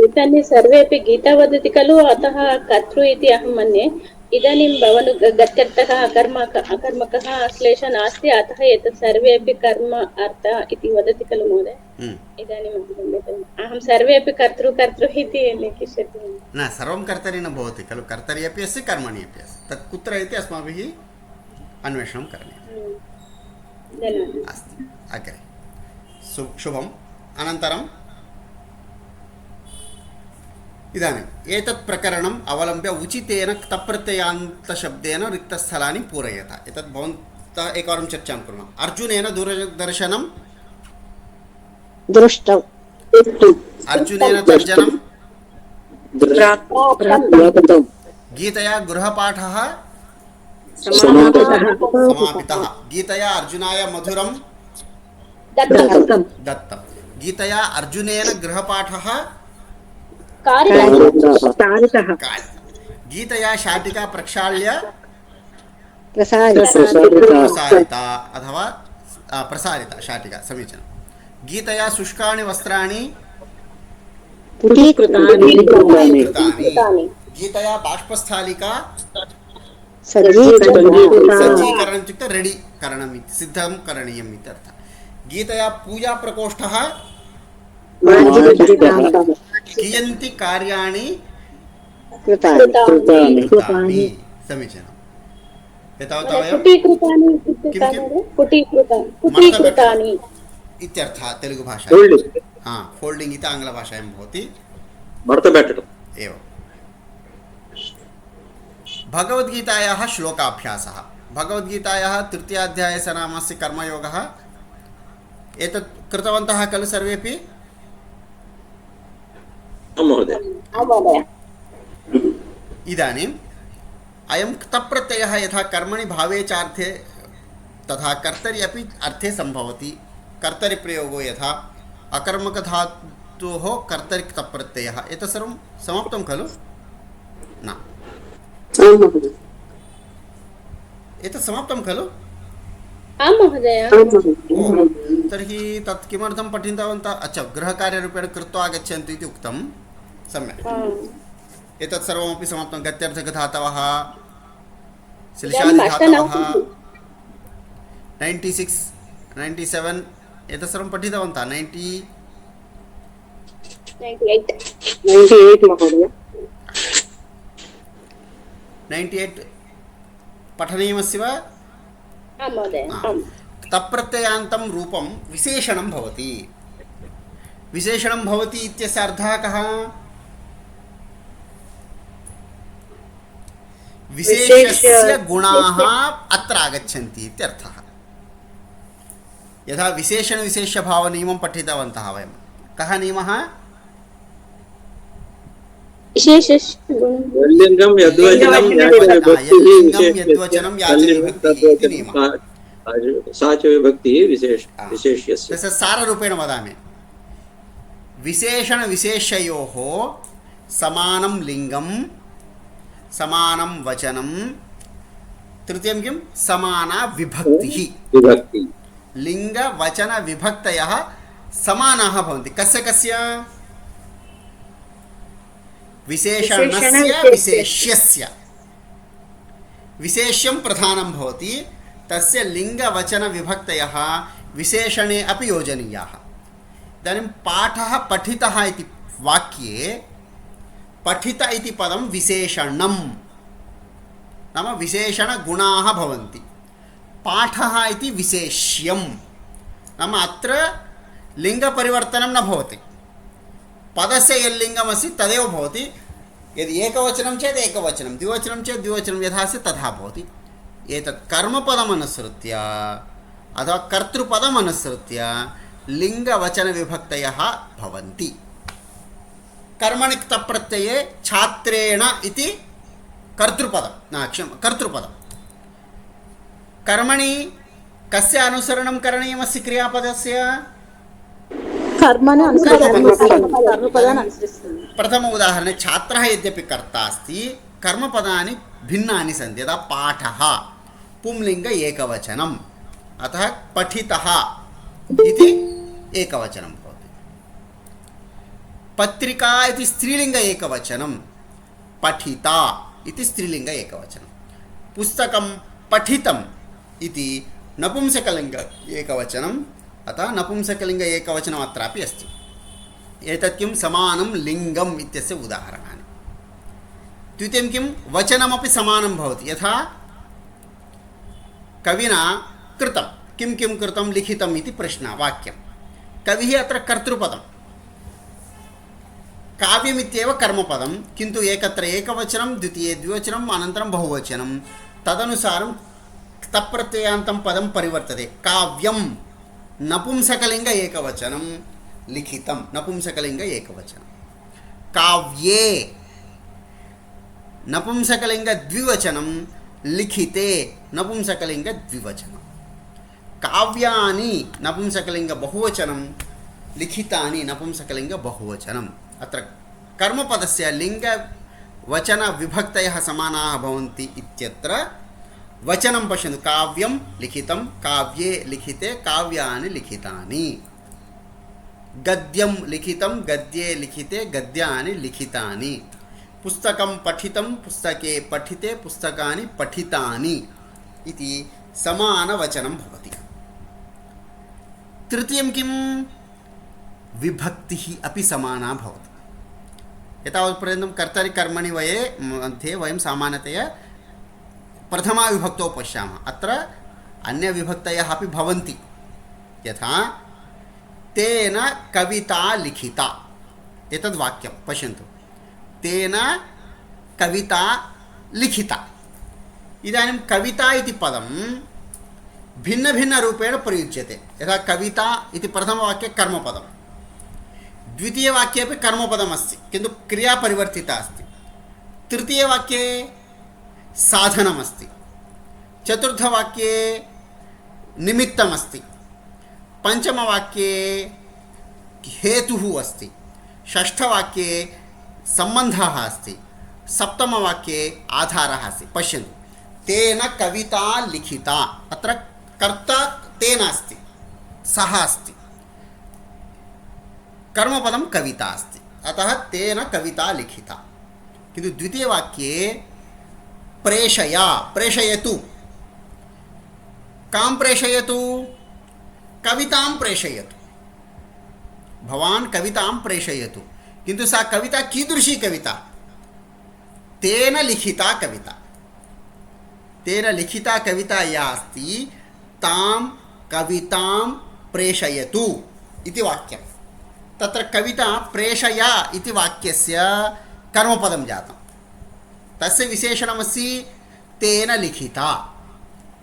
एतानि सर्वेपि गीता वदति खलु अतः कर्तृ इति अहं मन्ये इदानीं भवान् गत्यर्थः अकर्मकः क्लेश नास्ति अतः एतत् सर्वे अपि कर्म अर्थ इति वदति खलु महोदय इदानीम् अहं सर्वे अपि कर्तृ इति लिखिष्यति न सर्वं कर्तरि न भवति खलु कर्तरि अपि अस्ति कर्मणि अपि अस्ति तत् कुत्र इति अस्माभिः अन्वेषणं करणीयम् धन्यवादः अस्ति अग्रे शुभम् अनन्तरम् इदानीम् एतत् प्रकरणम् अवलम्ब्य उचितेन क्तप्रत्ययान्तशब्देन रिक्तस्थलानि पूरयेत एतत् भवन्तः एकवारं चर्चां कुर्मः अर्जुनेन दूरदर्शनं दृष्टम् अर्जुनेन तर्जनं प्राप्तं गीतया गृहपाठः समापितः गीतया अर्जुनाय मधुरं दत्तं गीतया अर्जुनेन गृहपाठः तारितः गीतया शाटिका प्रक्षाल्य प्रसारिता प्रसारिता अथवा प्रसारिता शाटिका समीचीनं गीतया शुष्कानि वस्त्राणि पुटीकृतानि कृतानि गीतया बाष्पस्थालिका सज्जीकरणम् इत्युक्ते रेडि करणम् इति सिद्धं करणीयम् इत्यर्थः गीतया पूजाप्रकोष्ठः कियन्ति कार्याणि कृतानि समीचीनम् एतावता वयं पुटीकृतानि इत्यर्थः तेलुगुभाषा फोल्डिङ्ग् इति आङ्ग्लभाषायां भवति मडतबेट्टडम् एवं भगवद्गीतायाः श्लोकाभ्यासः भगवद्गीतायाः तृतीयाध्यायस्य नामस्य कर्मयोगः एतत् कृतवन्तः खलु सर्वेपि महोदय इदानीम् अयं क्तप्रत्ययः यथा कर्मणि भावे चार्थे तथा कर्तरि अपि अर्थे सम्भवति कर्तरिप्रयोगो यथा अकर्मकधातोः कर्तरि क्तप्रत्ययः एतत् सर्वं समाप्तं खलु न आम् महोदय एतत् समाप्तं खलु? आं महोदय। तर्हि तत् किमर्थं पठितवन्तः? अच्छा, गृहकार्यरूपेण कृत्वा आगच्छन्तु इति उक्तं। सम्यक्, एतत् सर्वमपि समाप्तं। गत्यर्थकधातवः, श्लिशादिधातवः, 96, 97 एतत् सर्वं पठितवन्तः। 98 महोदय। 98 पठनीयमस्ति वा? आं महोदय। तप्रत्ययान्तं रूपं विशेषणं भवति। विशेषणं भवति इत्यस्य अर्थः कः? विशेषस्य गुणाः अत्र आगच्छन्ति इत्यर्थः। यथा विशेषणविशेष्यभावनियमं पठितवन्तः वयं। कः नियमः? यल्लिङ्गं यद्वचनं यद्वचनं याचविभक्तिः इति नियमः। सा च विभक्तिः विशेष्यस्य। तस्य साररूपेण वदामि। विशेषणविशेष्ययोः समानं लिङ्गं, समानं वचनं, तृतीयं किं? समाना विभक्तिः। विभक्ति लिङ्गवचनविभक्तयः समानाः भवन्ति। कस्य कस्य? विशेषणस्य विशेष्यस्य। विशेष्यं प्रधानं भवति, तस्य लिङ्गवचनविभक्तयः विशेषणे अपि योजनीयाः। इदानीं पाठः पठितः इति वाक्ये पठित इति पदं विशेषणं, नाम विशेषणगुणाः भवन्ति। पाठः इति विशेष्यं, नाम अत्र लिङ्गपरिवर्तनं न भवति। पदस्य यल्लिङ्गमस्ति तदेव भवति। यदि एकवचनं चेत् एकवचनं, द्विवचनं चेत् द्विवचनं, यथा अस्ति तथा भवति। एतत् कर्मपदमनुसृत्य अथवा कर्तृपदमनुसृत्य लिङ्गवचनविभक्तयः भवन्ति। कर्मणि तप्रत्यये छात्रेण इति कर्तृपदं, कर्तृपदं। कर्मणि कस्य अनुसरणं करणीयमस्ति? क्रियापदस्य प्रथम उदाहरणे छात्रः यद्यपि कर्ता अस्ति, कर्मपदानि भिन्नानि सन्ति। यदा पाठः पुंलिङ्ग एकवचनम्, अतः पठितः इति एकवचनं भवति। पत्रिका इति स्त्रीलिङ्ग एकवचनं, पठिता इति स्त्रीलिङ्ग एकवचनं। पुस्तकं पठितम् इति नपुंसकलिङ्ग एकवचनं, अतः नपुंसकलिङ्ग एकवचनम् अत्रापि अस्ति। एतत् किं? समानं लिङ्गम् इत्यस्य उदाहरणानि। द्वितीयं किं? वचनमपि समानं भवति। यथा कविना कृतं, किं किं कृतं? लिखितम् इति प्रश्नः, वाक्यं। कविः अत्र कर्तृपदं, काव्यमित्येव कर्मपदं, किन्तु एकत्र एकवचनं, द्वितीये द्विवचनम्, अनन्तरं बहुवचनं। तदनुसारं तप्रत्ययान्तं पदं परिवर्तते। काव्यं नपुंसकलिङ्ग एकवचनं, लिखितं नपुंसकलिङ्ग एकवचनं। काव्ये नपुंसकलिङ्ग द्विवचनं, लिखिते नपुंसकलिङ्ग द्विवचनं। काव्यानि नपुंसकलिङ्ग बहुवचनं, लिखितानि नपुंसकलिङ्ग बहुवचनम्। अत्र कर्मपदस्य लिङ्गवचनविभक्तयः समानाः भवन्ति इत्यत्र वचनं पश्यन्तु। काव्यं लिखितं, काव्ये लिखिते, काव्यानि लिखितानि। गद्यं लिखितं, गद्ये लिखिते, गद्यानि लिखितानि। पुस्तकं पठितं, पुस्तके पठिते, पुस्तकानि पठितानि इति समानवचनं भवति। तृतीयं किं? विभक्तिः अपि समाना भवति। एतावत्पर्यन्तं कर्तरि कर्मणि मध्ये वयं सामान्यतया प्रथमाविभक्तौ पश्यामः। अत्र अन्यविभक्तयः अपि भवन्ति। यथा तेन कविता लिखिता, एतद् वाक्यं पश्यन्तु। तेन कविता लिखिता। इदानीं कविता इति पदं भिन्नभिन्नरूपेण प्रयुज्यते। यथा कविता इति प्रथमवाक्ये कर्मपदं, द्वितीयवाक्ये अपि कर्मपदमस्ति, किन्तु क्रिया परिवर्तिता अस्ति। तृतीयवाक्ये साधनमस्ति, चतुर्थवाक्ये निमित्तमस्ति, पञ्चमवाक्ये हेतुः अस्ति, षष्ठवाक्ये सम्बन्धः अस्ति, सप्तमवाक्ये आधारः अस्ति पश्यन्तु तेन कविता लिखिता अत्र कर्ता तेन अस्ति सः अस्ति कर्मपदं कविता अस्ति अतः तेन कविता लिखिता किन्तु द्वितीयवाक्ये प्रेषया प्रेषयतु कां प्रेषयतु कवितां प्रेषयतु भवान् कवितां प्रेषयतु किन्तु सा कविता कीदृशी कविता तेन लिखिता कविता या अस्ति तां कवितां प्रेषयतु इति वाक्यं तत्र कविता प्रेषया इति वाक्यस्य कर्मपदं जातं तस्य विशेषणमस्ति तेन लिखिता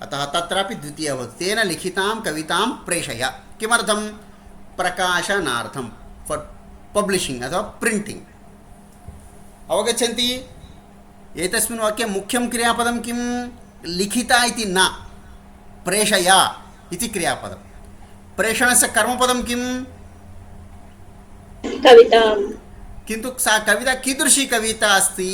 अतः तत्रापि द्वितीयः भवति तेन लिखितां कवितां प्रेषय किमर्थं प्रकाशनार्थं फॉर पब्लिशिंग अथवा प्रिंटिंग अवगच्छन्ति एतस्मिन् वाक्ये मुख्यं क्रियापदं किं लिखिता इति न प्रेषया इति क्रियापदं प्रेषणस्य कर्मपदं किं कविता किन्तु सा कविता कीदृशी कविता अस्ति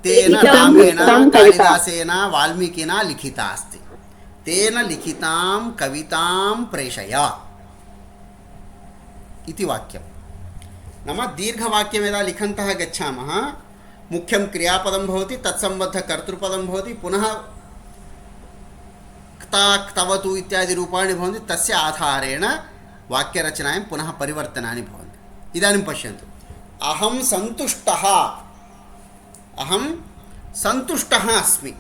तेन लिखितां रामेण कविता। कालिदासेन वाल्मीकिना लिखिता अस्ति तेन लिखितां कवितां प्रेषय इति वाक्यं नाम दीर्घवाक्यं यदा लिखन्तः गच्छामः मुख्यं क्रियापदं भवति तत्सम्बद्धकर्तृपदं भवति पुनः क्ता क्तवतु इत्यादि रूपाणि भवन्ति तस्य आधारेण वाक्यरचनायां पुनः परिवर्तनानि भवन्ति इदानीं पश्यन्तु अहं सन्तुष्टः अस्मि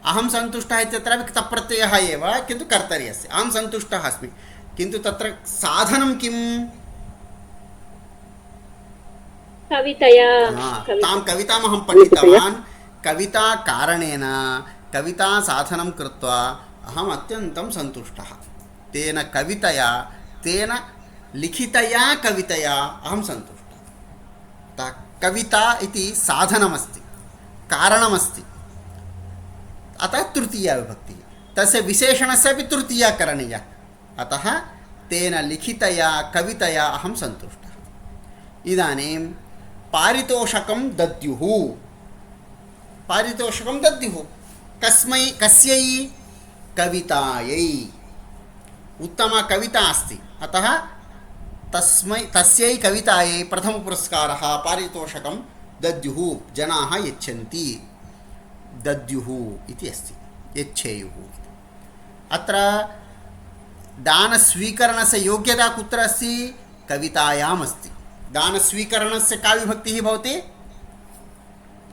अहं सन्तुष्टः इत्यत्रापि क्तप्रत्ययः एव किन्तु कर्तरि अस्ति अहं सन्तुष्टः अस्मि किन्तु तत्र साधनं किम् कवितया तां कविताम् अहं पठितवान् कविता कारणेन कविता साधनं कृत्वा अहम् अत्यन्तं सन्तुष्टः तेन कवितया तेन लिखितया कवितया अहं सन्तुष्टः कविता इति साधनमस्ति कारणमस्ति अतः तृतीया विभक्तिः तस्य विशेषणस्यापि तृतीया करणीया अतः तेन लिखितया कवितया अहं सन्तुष्टः इदानीं पारितोषकं दद्युः कस्मै कस्यै कवितायै उत्तमा कविता अस्ति अतः तस्यै कवितायै प्रथमपुरस्कारः पारितोषकं दद्युः जनाः यच्छन्ति दद्युः इति अस्ति यच्छेयुः अत्र दानस्वीकरणस्य योग्यता कुत्र अस्ति कवितायाम् अस्ति दानस्वीकरणस्य का विभक्तिः भवति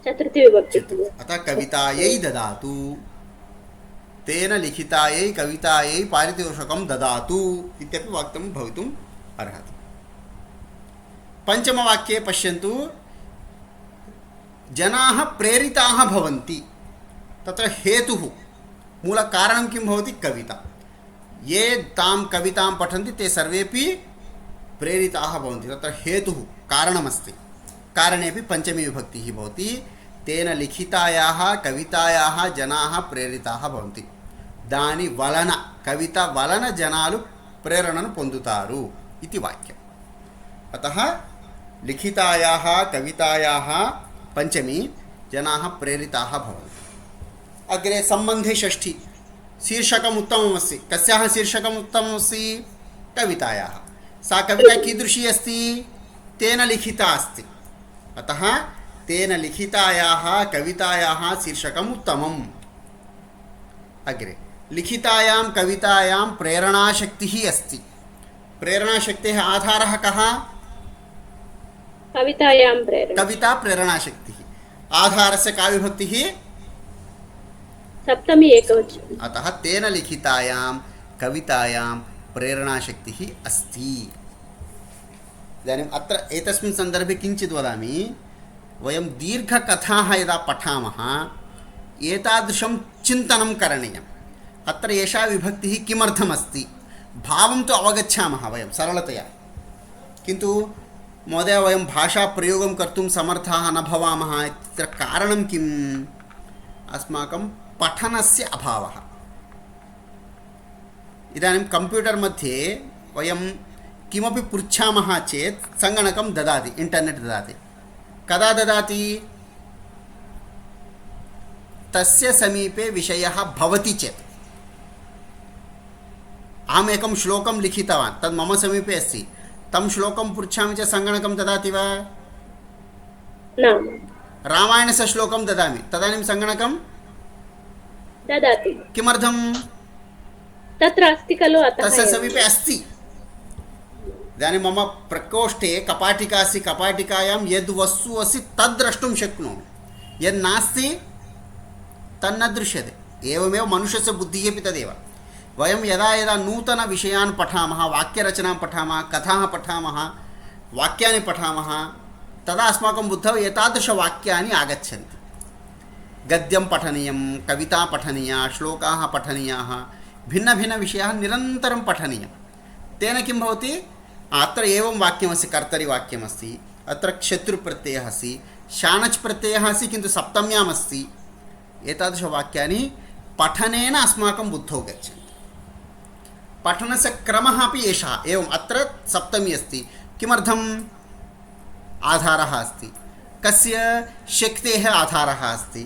चतुर्थी विभक्ति अतः कवितायै ददातु तेन लिखितायै कवितायै पारितोषकं ददातु इत्यपि वक्तुं भवितुम् अर्हति पञ्चमवाक्ये पश्यन्तु जनाः प्रेरिताः भवन्ति तत्र हेतुः मूलकारणं किं भवति कविता ये तां कवितां पठन्ति ते सर्वेपि प्रेरिताः भवन्ति तत्र हेतुः कारणमस्ति कारणेपि पञ्चमी विभक्तिः भवति तेन लिखितायाः कवितायाः जनाः प्रेरिताः भवन्ति दानि वलन कविता वलन जनालु प्रेरणनु पोंदुतारु इति वाक्यम् अतः लिखितायाः कवितायाः पञ्चमी जनाः प्रेरिताः भवन्ति अग्रे सम्बन्धे षष्ठी शीर्षकम् उत्तममस्ति कस्याः शीर्षकम् उत्तममस्ति कवितायाः सा कविता कीदृशी अस्ति तेन लिखिता अस्ति अतः तेन लिखितायाः कवितायाः शीर्षकम् उत्तमम् अग्रे लिखितायां कवितायां प्रेरणाशक्तिः अस्ति प्रेरणाशक्तेः आधारः कः कवितायां प्रेरणा कविता प्रेरणाशक्तिः आधारस्य का विभक्तिः सप्तमी एकवचनम् अतः तेन लिखितायां कवितायां प्रेरणाशक्तिः अस्ति इदानीम् अत्र एतस्मिन् सन्दर्भे किञ्चित् वदामि वयं दीर्घकथाः यदा पठामः एतादृशं चिन्तनं करणीयम् अत्र एषा विभक्तिः किमर्थमस्ति भावं तु अवगच्छामः वयं सरलतया किन्तु महोदय वयं भाषाप्रयोगं कर्तुं समर्थाः न भवामः इत्यत्र कारणं किम् अस्माकं पठनस्य अभावः इदानीं कंप्यूटर् मध्ये वयं किमपि पृच्छामः चेत् सङ्गणकं ददाति इंटर्नेट् ददाति कदा ददाति? तस्य समीपे विषयः भवति चेत्। अहम् एकं श्लोकं लिखितवान्, तद् मम समीपे अस्ति, तं श्लोकं पृच्छामि चेत् सङ्गणकं ददाति वा? न रामायणस्य श्लोकं ददामि, तदानीं सङ्गणकं ददाति। किमर्थं? तत्र अस्ति खलु, अतः तस्य एव। समीपे अस्ति। इदानीं मम प्रकोष्ठे कपाटिका अस्ति, कपाटिकायां यद् वस्तु अस्ति तद् द्रष्टुं शक्नोमि, यद् नास्ति तन्न दृश्यते। एवमेव मनुष्यस्य बुद्धिः अपि तदेव। वयं यदा यदा नूतनविषयान् पठामः, वाक्यरचनां पठामः, कथाः पठामः, वाक्यानि पठामः, तदा अस्माकं बुद्धौ एतादृशवाक्यानि आगच्छन्ति। गद्यं पठनीयं, कविता पठनीया, श्लोकाः पठनीयाः, भिन्नभिन्नविषयाः निरन्तरं पठनीयं। तेन किं भवति? अत्र एवं वाक्यमस्ति, कर्तरिवाक्यमस्ति, अत्र क्षत्रुप्रत्ययः अस्ति, शानच् प्रत्ययः अस्ति किन्तु सप्तम्याम् अस्ति। एतादृशवाक्यानि पठनेन अस्माकं बुद्धौ गच्छन्ति। पठनस्य क्रमः अपि एषः। एवम् अत्र सप्तमी अस्ति, किमर्थम्? आधारः अस्ति, कस्य? शक्तेः आधारः अस्ति।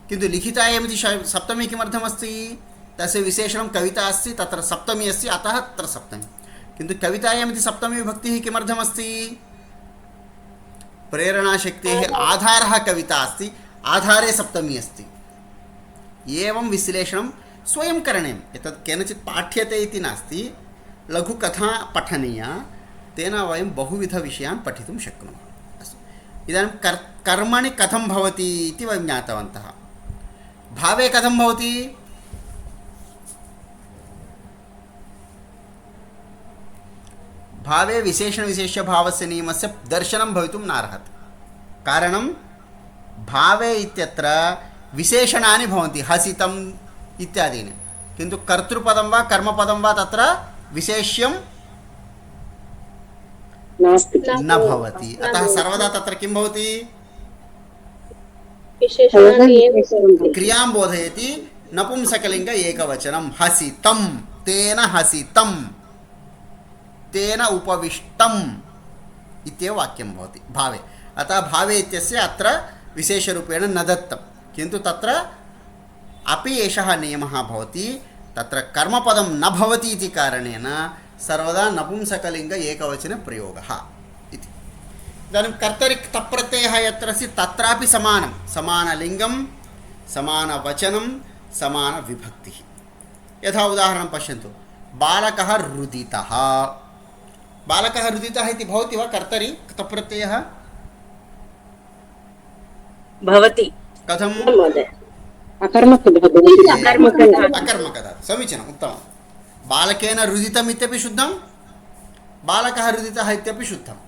किन्तु लिखितायामिति सप्तमी किमर्थमस्ति? तस्य विशेषणं कविता अस्ति, तत्र सप्तमी अस्ति, अतः तत्र सप्तमी। किन्तु कवितायामिति सप्तमी विभक्तिः किमर्थमस्ति? प्रेरणाशक्तेः आधारः कविता अस्ति, आधारे सप्तमी अस्ति। एवं विश्लेषणं स्वयं करणीयम्। एतत् केनचित् पाठ्यते इति नास्ति, लघुकथा पठनीया, तेन वयं बहुविधविषयान् पठितुं शक्नुमः। अस्तु, इदानीं कर्मणि कथं भवति इति वयं ज्ञातवन्तः। भावे कथं भवति? भावे विशेषणविशेष्यभावस्य नियमस्य दर्शनं भवितुं नार्हति। कारणं भावे इत्यत्र विशेषणानि भवन्ति, हसितम् इत्यादीनि, किन्तु कर्तृपदं वा कर्मपदं वा तत्र विशेष्यं न भवति। अतः सर्वदा तत्र किं भवति? विशेषणानि एव सन्ति। क्रियां बोधयति। नपुंसकलिङ्ग एकवचनं, हसितं, तेन हसितं, तेन उपविष्टम् इत्येव वाक्यं भवति भावे। अतः भावे इत्यस्य अत्र विशेषरूपेण न दत्तं, किन्तु तत्र अपि एषः नियमः भवति। तत्र कर्मपदं न भवति इति कारणेन सर्वदा नपुंसकलिङ्ग एकवचनप्रयोगः इति। इदानीं कर्तरि तप्रत्ययः यत्र अस्ति तत्रापि समानं, समानलिङ्गं, समानवचनं, समानविभक्तिः। यथा उदाहरणं पश्यन्तु, बालकः रुदितः। बालकः रुदितः इति भवति वा कर्तरि तप्रत्ययः? भवति। कथं? महोदय, अकर्मकः। समीचीनम्, उत्तमं। बालकेन रुदितम् इत्यपि शुद्धं, बालकः रुदितः इत्यपि शुद्धम्।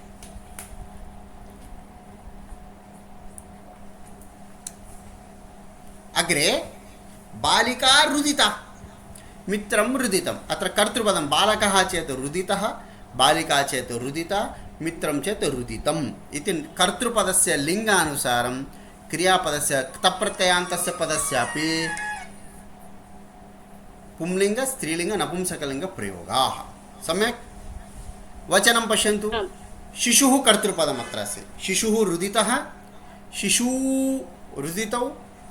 अग्रे बालिका रुदिता, मित्रं रुदितम्। अत्र कर्तृपदं बालकः चेत् रुदितः, बालिका चेत् रुदिता, मित्रं चेत् रुदितम् इति कर्तृपदस्य लिङ्गानुसारं क्रियापदस्य तप्रत्ययान्तस्य पदस्यापि पुंलिङ्ग, स्त्रीलिङ्ग, नपुंसकलिङ्ग प्रयोगाः। सम्यक्। वचनं पश्यन्तु, शिशुः कर्तृपदम् अत्र अस्ति। शिशुः रुदितः, शिशू रुदितौ,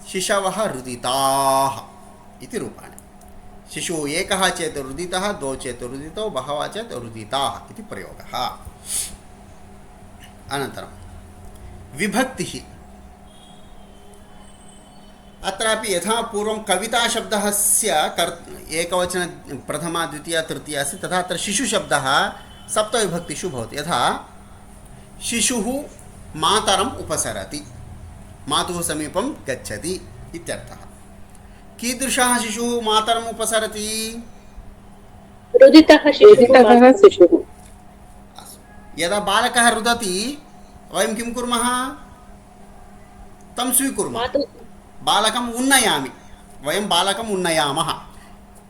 शिशवः रुदिताः इति रूपाणि। शिशुः एकः चेत् रुदितः, द्वौ चेत् रुदितौ, बहवः चेत् रुदिताः इति प्रयोगः। अनन्तरं विभक्तिः। अत्रापि यथा पूर्वं कविताशब्दस्य एकवचन प्रथमा द्वितीया तृतीया अस्ति, तथा अत्र शिशुशब्दः सप्तविभक्तिषु भवति। यथा शिशुः मातरम् उपसरति, मातुः समीपं गच्छति इत्यर्थः। कीदृशः शिशुः मातरम् उपसरति? रुदितः शिशुः। यदा बालकः रुदति वयं किं कुर्मः? तं स्वीकुर्मः। बालकम् उन्नयामि, वयं बालकम् उन्नयामः।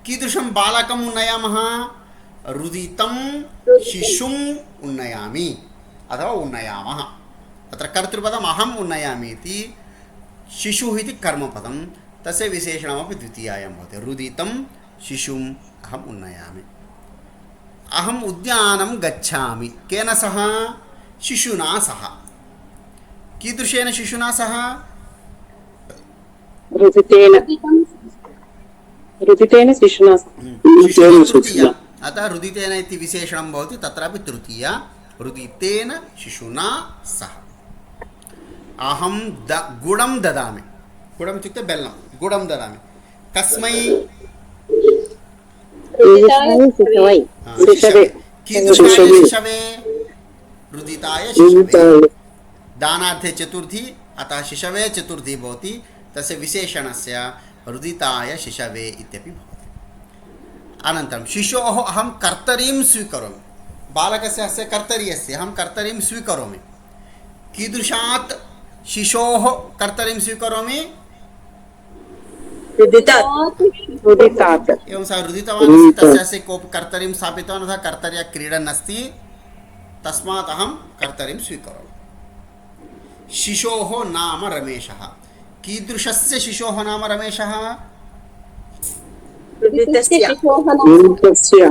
कीदृशं बालकम् उन्नयामः? रुदितं शिशुम् उन्नयामि अथवा उन्नयामः। अत्र कर्तृपदम् अहम् उन्नयामि इति, शिशुः इति कर्मपदं, तस्य विशेषणमपि द्वितीयायां भवति। रुदितं शिशुम् अहम् उन्नयामि। अहम् उद्यानं गच्छामि, केन सह? शिशुना सह। कीदृशेन शिशुना सह रुदितेन शिशुना शिशुः तृतीया, अतः रुदितेन इति विशेषणं भवति, तत्रापि तृतीया, रुदितेन शिशुना सह। अहं गुडं ददामि, गुडम् इत्युक्ते बेल्लं, गुडं ददामि, कस्मै? शिशवै शिशवे। कीदृशाय शिशवे? रुदिताय शिशवे। दानार्थे चतुर्थी, अतः शिशवे चतुर्थी भवति, तस्य विशेषणस्य रुदिताय शिशवे इत्यपि भवति। अनन्तरं शिशोः अहं कर्तरीं स्वीकरोमि, बालकस्य अस्य कर्तरी अस्ति, अहं कर्तरीं स्वीकरोमि। कीदृशात् शिशोः कर्तरीं स्वीकरोमि? रुदितात् एवं सः रुदितवान् अस्ति, तस्य कोऽपि कर्तरीं स्थापितवान्, अथवा कर्तर्या क्रीडन् अस्ति, तस्मात् अहं कर्तरीं स्वीकरोमि। शिशोः नाम रमेशः। कीदृशस्य शिशोः नाम रमेशः?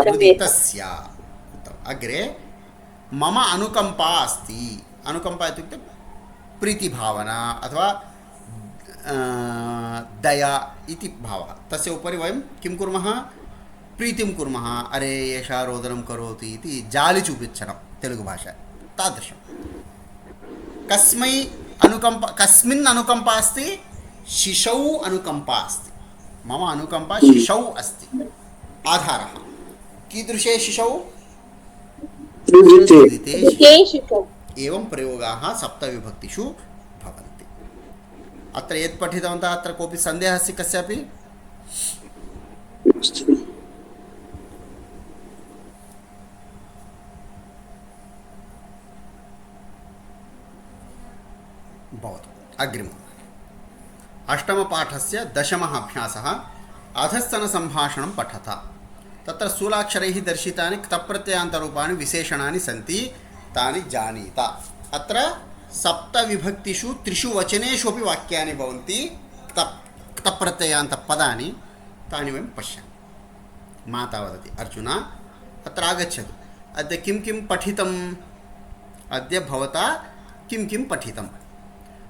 रुदितस्य। अग्रे मम अनुकम्पा अस्ति। अनुकम्पा इत्युक्ते प्रीतिभावना अथवा दया इति भावः। तस्य उपरि वयं किं कुर्मः? प्रीतिं कुर्मः। अरे एषा रोदनं करोति इति जालि चूपिच्छनं तेलुगुभाषा तादृशं। कस्मै अनुकम्पा, कस्मिन् अनुकम्पा अस्ति? शिशौ अनुकम्पा अस्ति। मम अनुकम्पा शिशौ अस्ति। आधारः कीदृशे शिशौ? रुदिते शिशौ। एवं प्रयोगाः सप्तविभक्तिषु भवन्ति। अत्र यत् पठितवन्तः, अत्र कोऽपि सन्देहः अस्ति कस्यापि? भवतु। अग्रिमम् अष्टमपाठस्य दशमः अभ्यासः अधस्तनसम्भाषणं पठत। तत्र स्थूलाक्षरैः दर्शितानि क्तप्रत्ययान्तरूपाणि विशेषणानि सन्ति, तानि जानीत। अत्र सप्तविभक्तिषु त्रिषु वचनेषु अपि वाक्यानि भवन्ति क्तप्रत्ययान्तपदानि, तानि वयं पश्यामः। माता वदति, अर्जुन अत्र आगच्छतु, अद्य किं किं पठितम्? अद्य भवता किं किं पठितम्?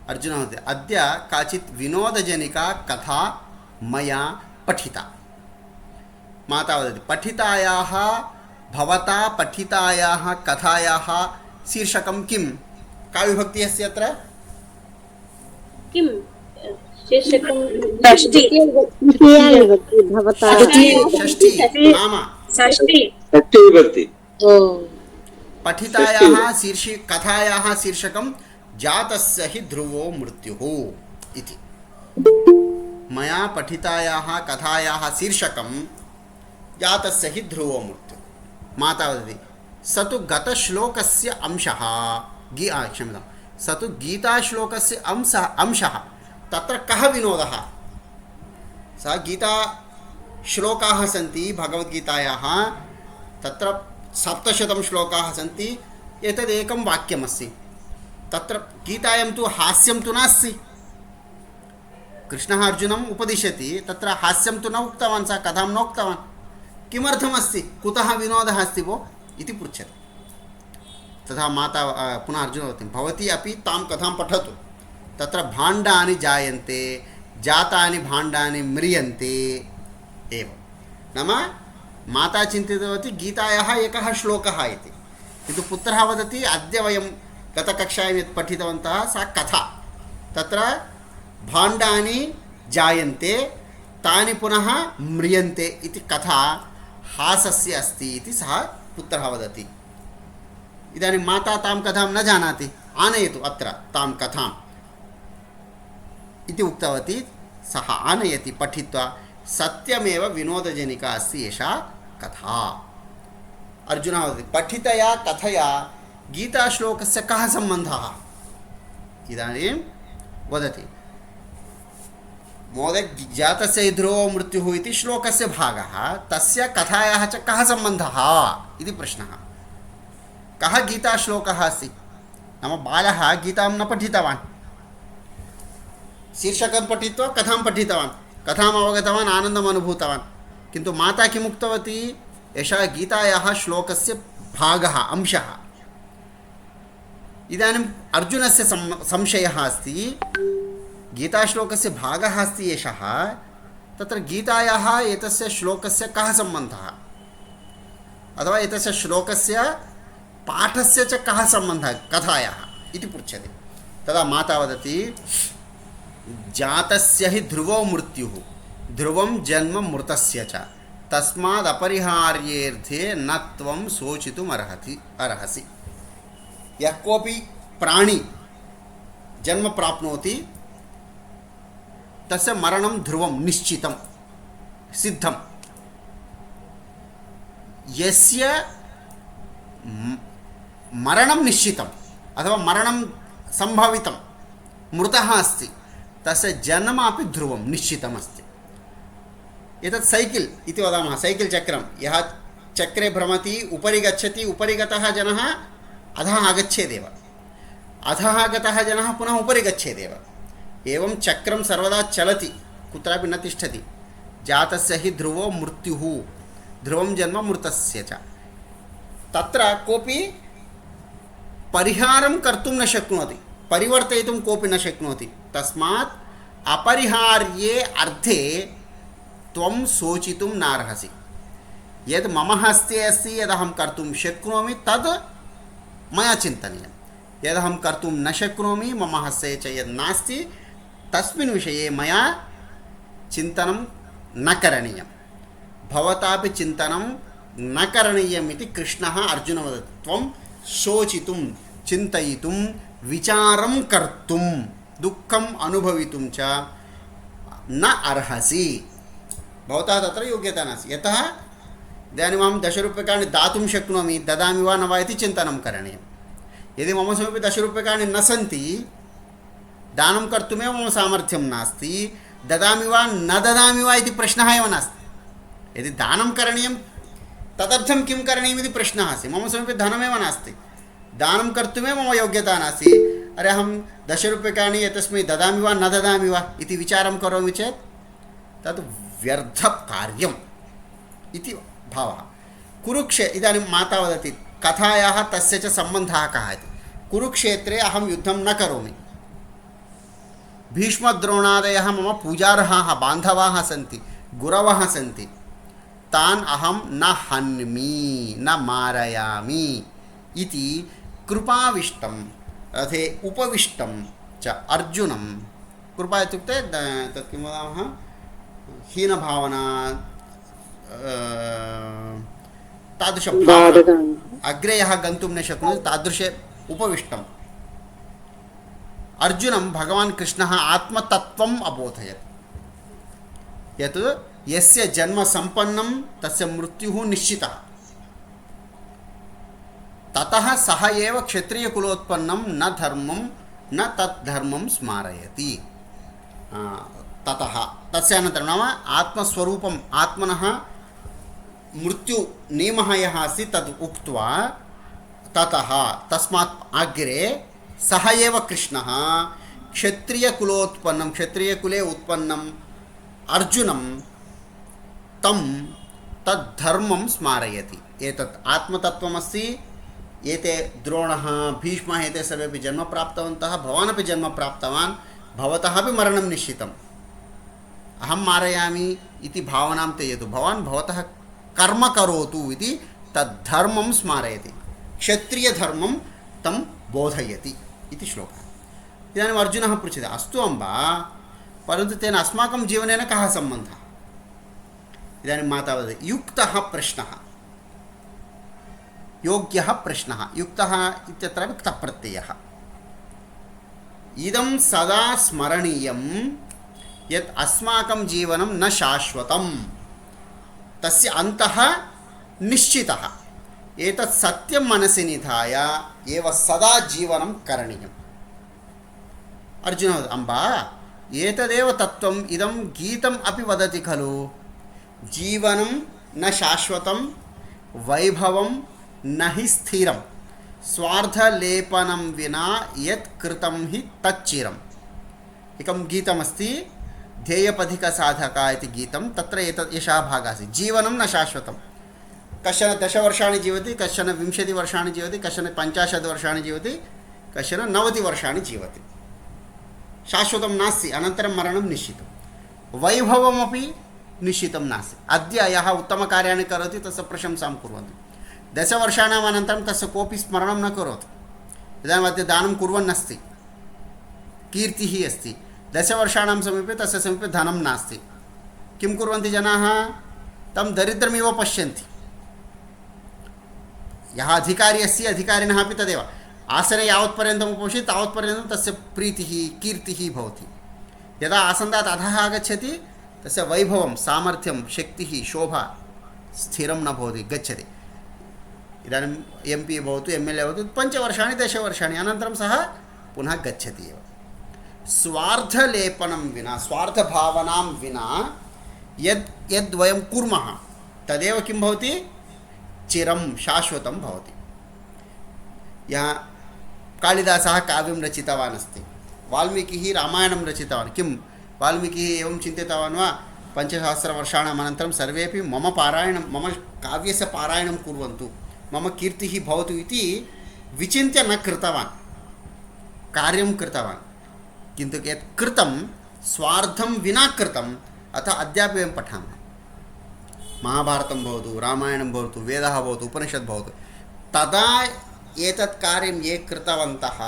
अर्जुनः वदति, अद्य काचित् विनोदजनिका कथा मया पठिता। माता वदति, पठितायाः भवता पठितायाः कथायाः शीर्षकं किं? का विभक्तिः अस्ति अत्र? किं शीर्षकं? षष्ठी नाम षष्ठी विभक्ति। पठितायाः कथायाः शीर्षकं जातस्य हि ध्रुवो मृत्युः इति। मया पठितायाः कथायाः शीर्षकं जातस्य हि ध्रुवो मृत्युः। माता वदति, स तु गतश्लोकस्य अंशः, क्षम्यतां, स तु गीताश्लोकस्य अंशः। तत्र कः विनोदः? सा गीताश्लोकाः सन्ति भगवद्गीतायाः, तत्र 700 श्लोकाः सन्ति। एतदेकं वाक्यमस्ति। तत्र गीतायां तु हास्यं तु नास्ति। कृष्णः अर्जुनम् उपदिशति, तत्र हास्यं तु न उक्तवान्, सा कथां न उक्तवान्। किमर्थमस्ति? कुतः विनोदः अस्ति भो इति पृच्छति। तथा माता पुनः अर्जुनः वदति, भवती अपि तां कथां पठतु। तत्र भाण्डानि जायन्ते, जातानि भाण्डानि म्रियन्ते। एवं नाम माता चिन्तितवती गीतायाः एकः श्लोकः इति, किन्तु पुत्रः वदति, अद्य वयं गतकक्षायां यत् पठितवन्तः सा कथा, तत्र भाण्डानि जायन्ते, तानि पुनः म्रियन्ते इति कथा हासस्य अस्ति इति सः पुत्रः वदति। इदानीं माता तां कथां न जानाति, आनयतु अत्र तां कथाम् इति उक्तवती। सः आनयति, पठित्वा सत्यमेव विनोदजनिका अस्ति एषा कथा। अर्जुनः वदति, पठितया कथया गीताश्लोकस्य कः सम्बन्धः? इदानीं वदति, महोदय जातस्य हि ध्रुवो मृत्युः इति श्लोकस्य भागः, तस्य कथायाः च कः सम्बन्धः इति प्रश्नः। कः गीताश्लोकः अस्ति? नाम बालः गीतां न पठितवान्, शीर्षकं पठित्वा कथां पठितवान्, कथाम् अवगतवान्, आनन्दम् अनुभूतवान्। किन्तु माता किम् उक्तवती? एषः गीतायाः श्लोकस्य भागः, अंशः। इदानीम् अर्जुनस्य संशयः अस्ति, गीताश्लोकस्य भागः अस्ति एषः, तत्र गीतायाः एतस्य श्लोकस्य कः सम्बन्धः, अथवा एतस्य श्लोकस्य पाठस्य च कः सम्बन्धः कथायाः इति पृच्छति। तदा माता वदति, जातस्य हि ध्रुवो मृत्युः ध्रुवं जन्म मृतस्य च तस्मादपरिहार्येऽर्थे न त्वं शोचितुम् अर्हसि। यः कोऽपि प्राणी जन्म प्राप्नोति तस्य मरणं ध्रुवं निश्चितं सिद्धं। यस्य मरणं निश्चितम् अथवा मरणं सम्भावितं मृतः अस्ति तस्य जन्म अपि ध्रुवं निश्चितम् अस्ति। एतत् सैकिल् इति वदामः, सैकिल् चक्रं, यः चक्रे भ्रमति उपरि गच्छति, उपरि गतः जनः अधः आगच्छेदेव, अधः गतः जनः पुनः उपरि गच्छेदेव। एवं चक्रं सर्वदा चलति, कुत्रापि न तिष्ठति। जातस्य हि ध्रुवो मृत्युः ध्रुवं जन्म मृतस्य च। तत्र कोऽपि परिहारं कर्तुं न शक्नोति, परिवर्तयितुं कोऽपि न शक्नोति। तस्मात् अपरिहार्ये अर्थे त्वं शोचितुं नार्हसि। यद् मम हस्ते अस्ति, यदहं कर्तुं शक्नोमि तद् मया चिन्तनीयं, यदहं कर्तुं न शक्नोमि, मम हस्ते च यद् नास्ति तस्मिन् विषये मया चिन्तनं न करणीयं। भवतापि चिन्तनं न करणीयम् इति कृष्णः अर्जुनं वदति। त्वं शोचितुं, चिन्तयितुं, विचारं कर्तुं, दुःखम् अनुभवितुं च न अर्हसि। भवतः तत्र योग्यता नास्ति। यतः इदानीम् अहं 10 रूप्यकाणि दातुं शक्नोमि, ददामि वा न वा इति चिन्तनं करणीयं। यदि मम समीपे 10 रूप्यकाणि न सन्ति, दानं कर्तुमेव मम सामर्थ्यं नास्ति, ददामि वा न ददामि वा इति प्रश्नः एव नास्ति। यदि दानं करणीयं तदर्थं किं करणीयम् इति प्रश्नः अस्ति। मम समीपे धनमेव नास्ति, दानं कर्तुमेव मम योग्यता नास्ति, अरे अहं 10 रूप्यकाणि एतस्मै ददामि वा न ददामि वा इति विचारं करोमि चेत् तत् व्यर्थकार्यम् इति भावः। इदानीं माता वदति कथायाः तस्य च सम्बन्धः कः इति। कुरुक्षेत्रे अहं युद्धं न करोमि, भीष्मद्रोणादयः मम पूजार्हाः बान्धवाः सन्ति, गुरवः सन्ति, तान् अहं न हन्मि, न मारयामि इति कृपाविष्टं रथे उपविष्टं च अर्जुनं, कृपा इत्युक्ते तत् किं वदामः, हीनभावना, तादृशभावना, अग्रे यः गन्तुं न शक्नोति तादृशे उपविष्टम् अर्जुनं भगवान् कृष्णः आत्मतत्त्वम् अबोधयत्। यत् यस्य जन्म सम्पन्नं तस्य मृत्युः निश्चितः, ततः सः एव क्षत्रियकुलोत्पन्नं न धर्मं न तद्धर्मं स्मारयति। ततः तस्य अनन्तरं नाम आत्मस्वरूपम्, आत्मनः मृत्युनियमः यः अस्ति तद् उक्त्वा ततः तस्मात् अग्रे सः एव कृष्णः क्षत्रियकुलोत्पन्नं, क्षत्रियकुले उत्पन्नम् अर्जुनं तं तद्धर्मं स्मारयति। एतत् आत्मतत्त्वमस्ति। एते द्रोणः, भीष्मः एते सर्वेपि जन्म प्राप्तवन्तः, भवान् अपि जन्म प्राप्तवान्, भवतः अपि मरणं निश्चितम्। अहं मारयामि इति भावनां त्यजतु, भवान् भवतः कर्म करोतु इति तद्धर्मं स्मारयति, क्षत्रियधर्मं तं बोधयति इति श्लोकः। इदानीम् अर्जुनः पृच्छति, अस्तु अम्ब, परन्तु तेन अस्माकं जीवनेन कः सम्बन्धः? इदानीं माता वदति, युक्तः प्रश्नः, योग्यः प्रश्नः। युक्तः इत्यत्रापि क्तप्रत्ययः। इदं सदा स्मरणीयं यत् अस्माकं जीवनं न शाश्वतं, तस्य अन्तः निश्चितः। एतत् सत्यं मनसि निधाय एव सदा जीवनं करणीयम्। अर्जुनः, अम्ब, एतदेव तत्त्वम् इदं गीतम् अपि वदति खलु, जीवनं न शाश्वतं, वैभवं न हि स्थिरं, स्वार्थलेपनं विना यत् कृतं हि तच्चिरम्। एकं गीतमस्ति, ध्येयपथिकसाधका इति गीतं। तत्र एषः भागः अस्ति। जीवनं न शाश्वतं, कश्चन 10 वर्षाणि जीवति, कश्चन 20 वर्षाणि जीवति, कश्चन 50 वर्षाणि जीवति, कश्चन 90 वर्षाणि जीवति, शाश्वतं नास्ति, अनन्तरं मरणं निश्चितं। वैभवमपि निश्चितं नास्ति। अद्य यः उत्तमकार्याणि करोति तस्य प्रशंसां कुर्वन्ति, 10 वर्षाणाम् अनन्तरं तस्य कोऽपि स्मरणं न करोति। इदानीम् अद्य दानं कुर्वन् अस्ति, कीर्तिः अस्ति, 10 वर्षाणां समीपे तस्य समीपे धनं नास्ति, किं कुर्वन्ति जनाः? तं दरिद्रमिव पश्यन्ति। यः अधिकारी अस्ति, अधिकारिणः अपि तदेव, आसने यावत्पर्यन्तम् उपविशति तावत्पर्यन्तं तस्य प्रीतिः कीर्तिः भवति। यदा आसन्दात् अधः आगच्छति तस्य वैभवं सामर्थ्यं शक्तिः शोभा स्थिरं न भवति, गच्छति। इदानीं MP भवतु MLA भवतु 5 वर्षाणि 10 वर्षाणि अनन्तरं सः पुनः गच्छति एव। स्वार्थलेपनं विना, स्वार्थभावनां विना यद् वयं कुर्मः तदेव किं भवति? चिरं शाश्वतं भवति। यः कालिदासः काव्यं रचितवान् अस्ति, वाल्मीकिः रामायणं रचितवान्। किं वाल्मीकिः एवं चिन्तितवान् वा? 5000 वर्षाणाम् अनन्तरं सर्वेपि मम काव्यस्य पारायणं कुर्वन्तु, मम कीर्तिः भवतु इति विचिन्त्य न कृतवान्, कार्यं कृतवान्। किन्तु यत् कृतं स्वार्थं विना कृतम्, अतः अद्यापि वयं पठामः। महाभारतं भवतु, रामायणं भवतु, वेदः भवतु, उपनिषद् भवतु, तदा एतत् कार्यं ये कृतवन्तः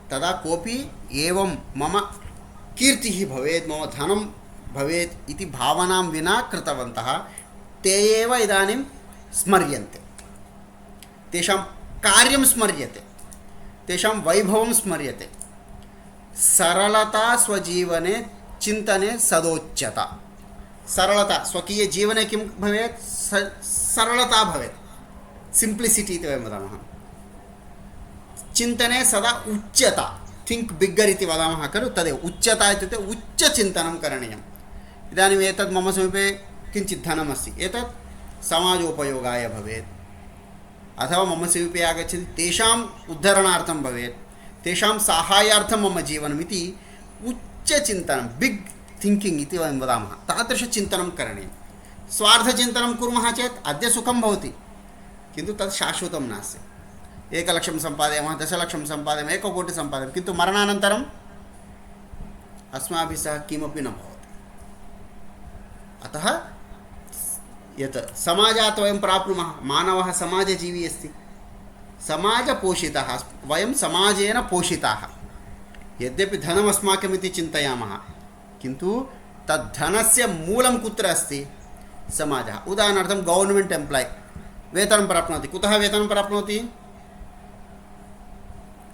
तदा कोऽपि एवं मम कीर्तिः भवेत्, मम धनं भवेत् इति भावनां विना कृतवन्तः, ते एव इदानीं स्मर्यन्ते, तेषां कार्यं स्मर्यते, तेषां वैभवं स्मर्यते। सरलता स्वजीवने चिन्तने सदोच्यता। सरलता स्वकीयजीवने किं भवेत्? सरलता भवेत्, सिम्प्लिसिटी इति वयं वदामः। चिन्तने सदा उच्चता, थिङ्क् बिग्गर् इति वदामः खलु, तदेव उच्चता इत्युक्ते उच्चचिन्तनं करणीयम्। इदानीम् एतत् मम समीपे किञ्चित् धनमस्ति, एतत् समाजोपयोगाय भवेत्, अथवा मम समीपे आगच्छति तेषाम् उद्धरणार्थं भवेत्, तेषां साहाय्यार्थं मम जीवनम् इति उच्चचिन्तनं, बिग् थिङ्किङ्ग् इति वयं वदामः, तादृशचिन्तनं करणीयं। स्वार्थचिन्तनं कुर्मः चेत् अद्य सुखं भवति, किन्तु तत् शाश्वतं नास्ति। 1 लक्षं सम्पादयामः, 10 लक्षं सम्पादयामः, 1 कोटि सम्पादयामः, किन्तु मरणानन्तरम् अस्माभिः सह किमपि न भवति। अतः यत् समाजात् वयं प्राप्नुमः, मानवः समाजजीवी अस्ति, समाजपोषितः, वयं समाजेन पोषिताः। यद्यपि धनम् अस्माकमिति चिन्तयामः, किन्तु तद्धनस्य मूलं कुत्र अस्ति? समाजः। उदाहरणार्थं गवर्नमेंट एम्प्लायी वेतनं प्राप्नोति, कुतः वेतनं प्राप्नोति?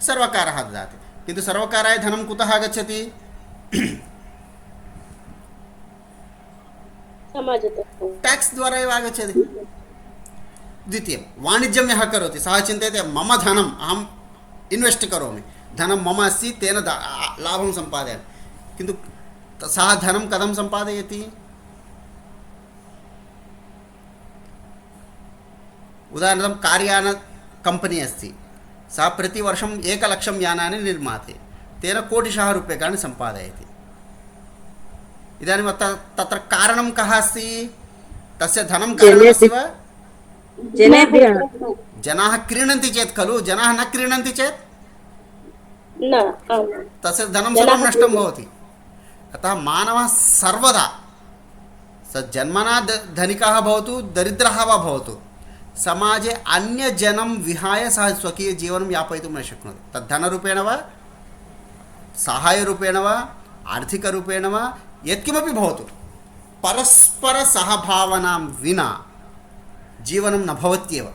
सर्वकारः ददाति, किन्तु सर्वकाराय धनं कुतः आगच्छति? टैक्स द्वारा एव आगच्छति। द्वितीयं वाणिज्यं यः करोति सः चिन्तयति मम धनम् अहम् इन्वेस्ट् करोमि, धनं मम अस्ति, तेन लाभं सम्पादयामि, किन्तु सः धनं कथं सम्पादयति? उदाहरणार्थं कार्यान कंपनी अस्ति, सः प्रतिवर्षं 1 लक्षं यानानि निर्माति, तेन कोटिशः रूप्यकाणि सम्पादयति। इदानीं तत्र कारणं कः अस्ति? तस्य धनं कारणमस्ति वा? जनाः क्रीणन्ति चेत् खलु, जनाः न क्रीणन्ति चेत् तस्य धनं सर्वं नष्टं भवति। अतः मानवः सर्वदा स जन्मना धनिकः भवतु दरिद्रः वा भवतु, समाजे अन्यजनं विहाय सः स्वकीयजीवनं यापयितुं न शक्नोति। तद् धनरूपेण वा, साहाय्यरूपेण वा, आर्थिकरूपेण वा, यत्किमपि भवतु, परस्परसहभावनां विना जीवनं न भवत्येव।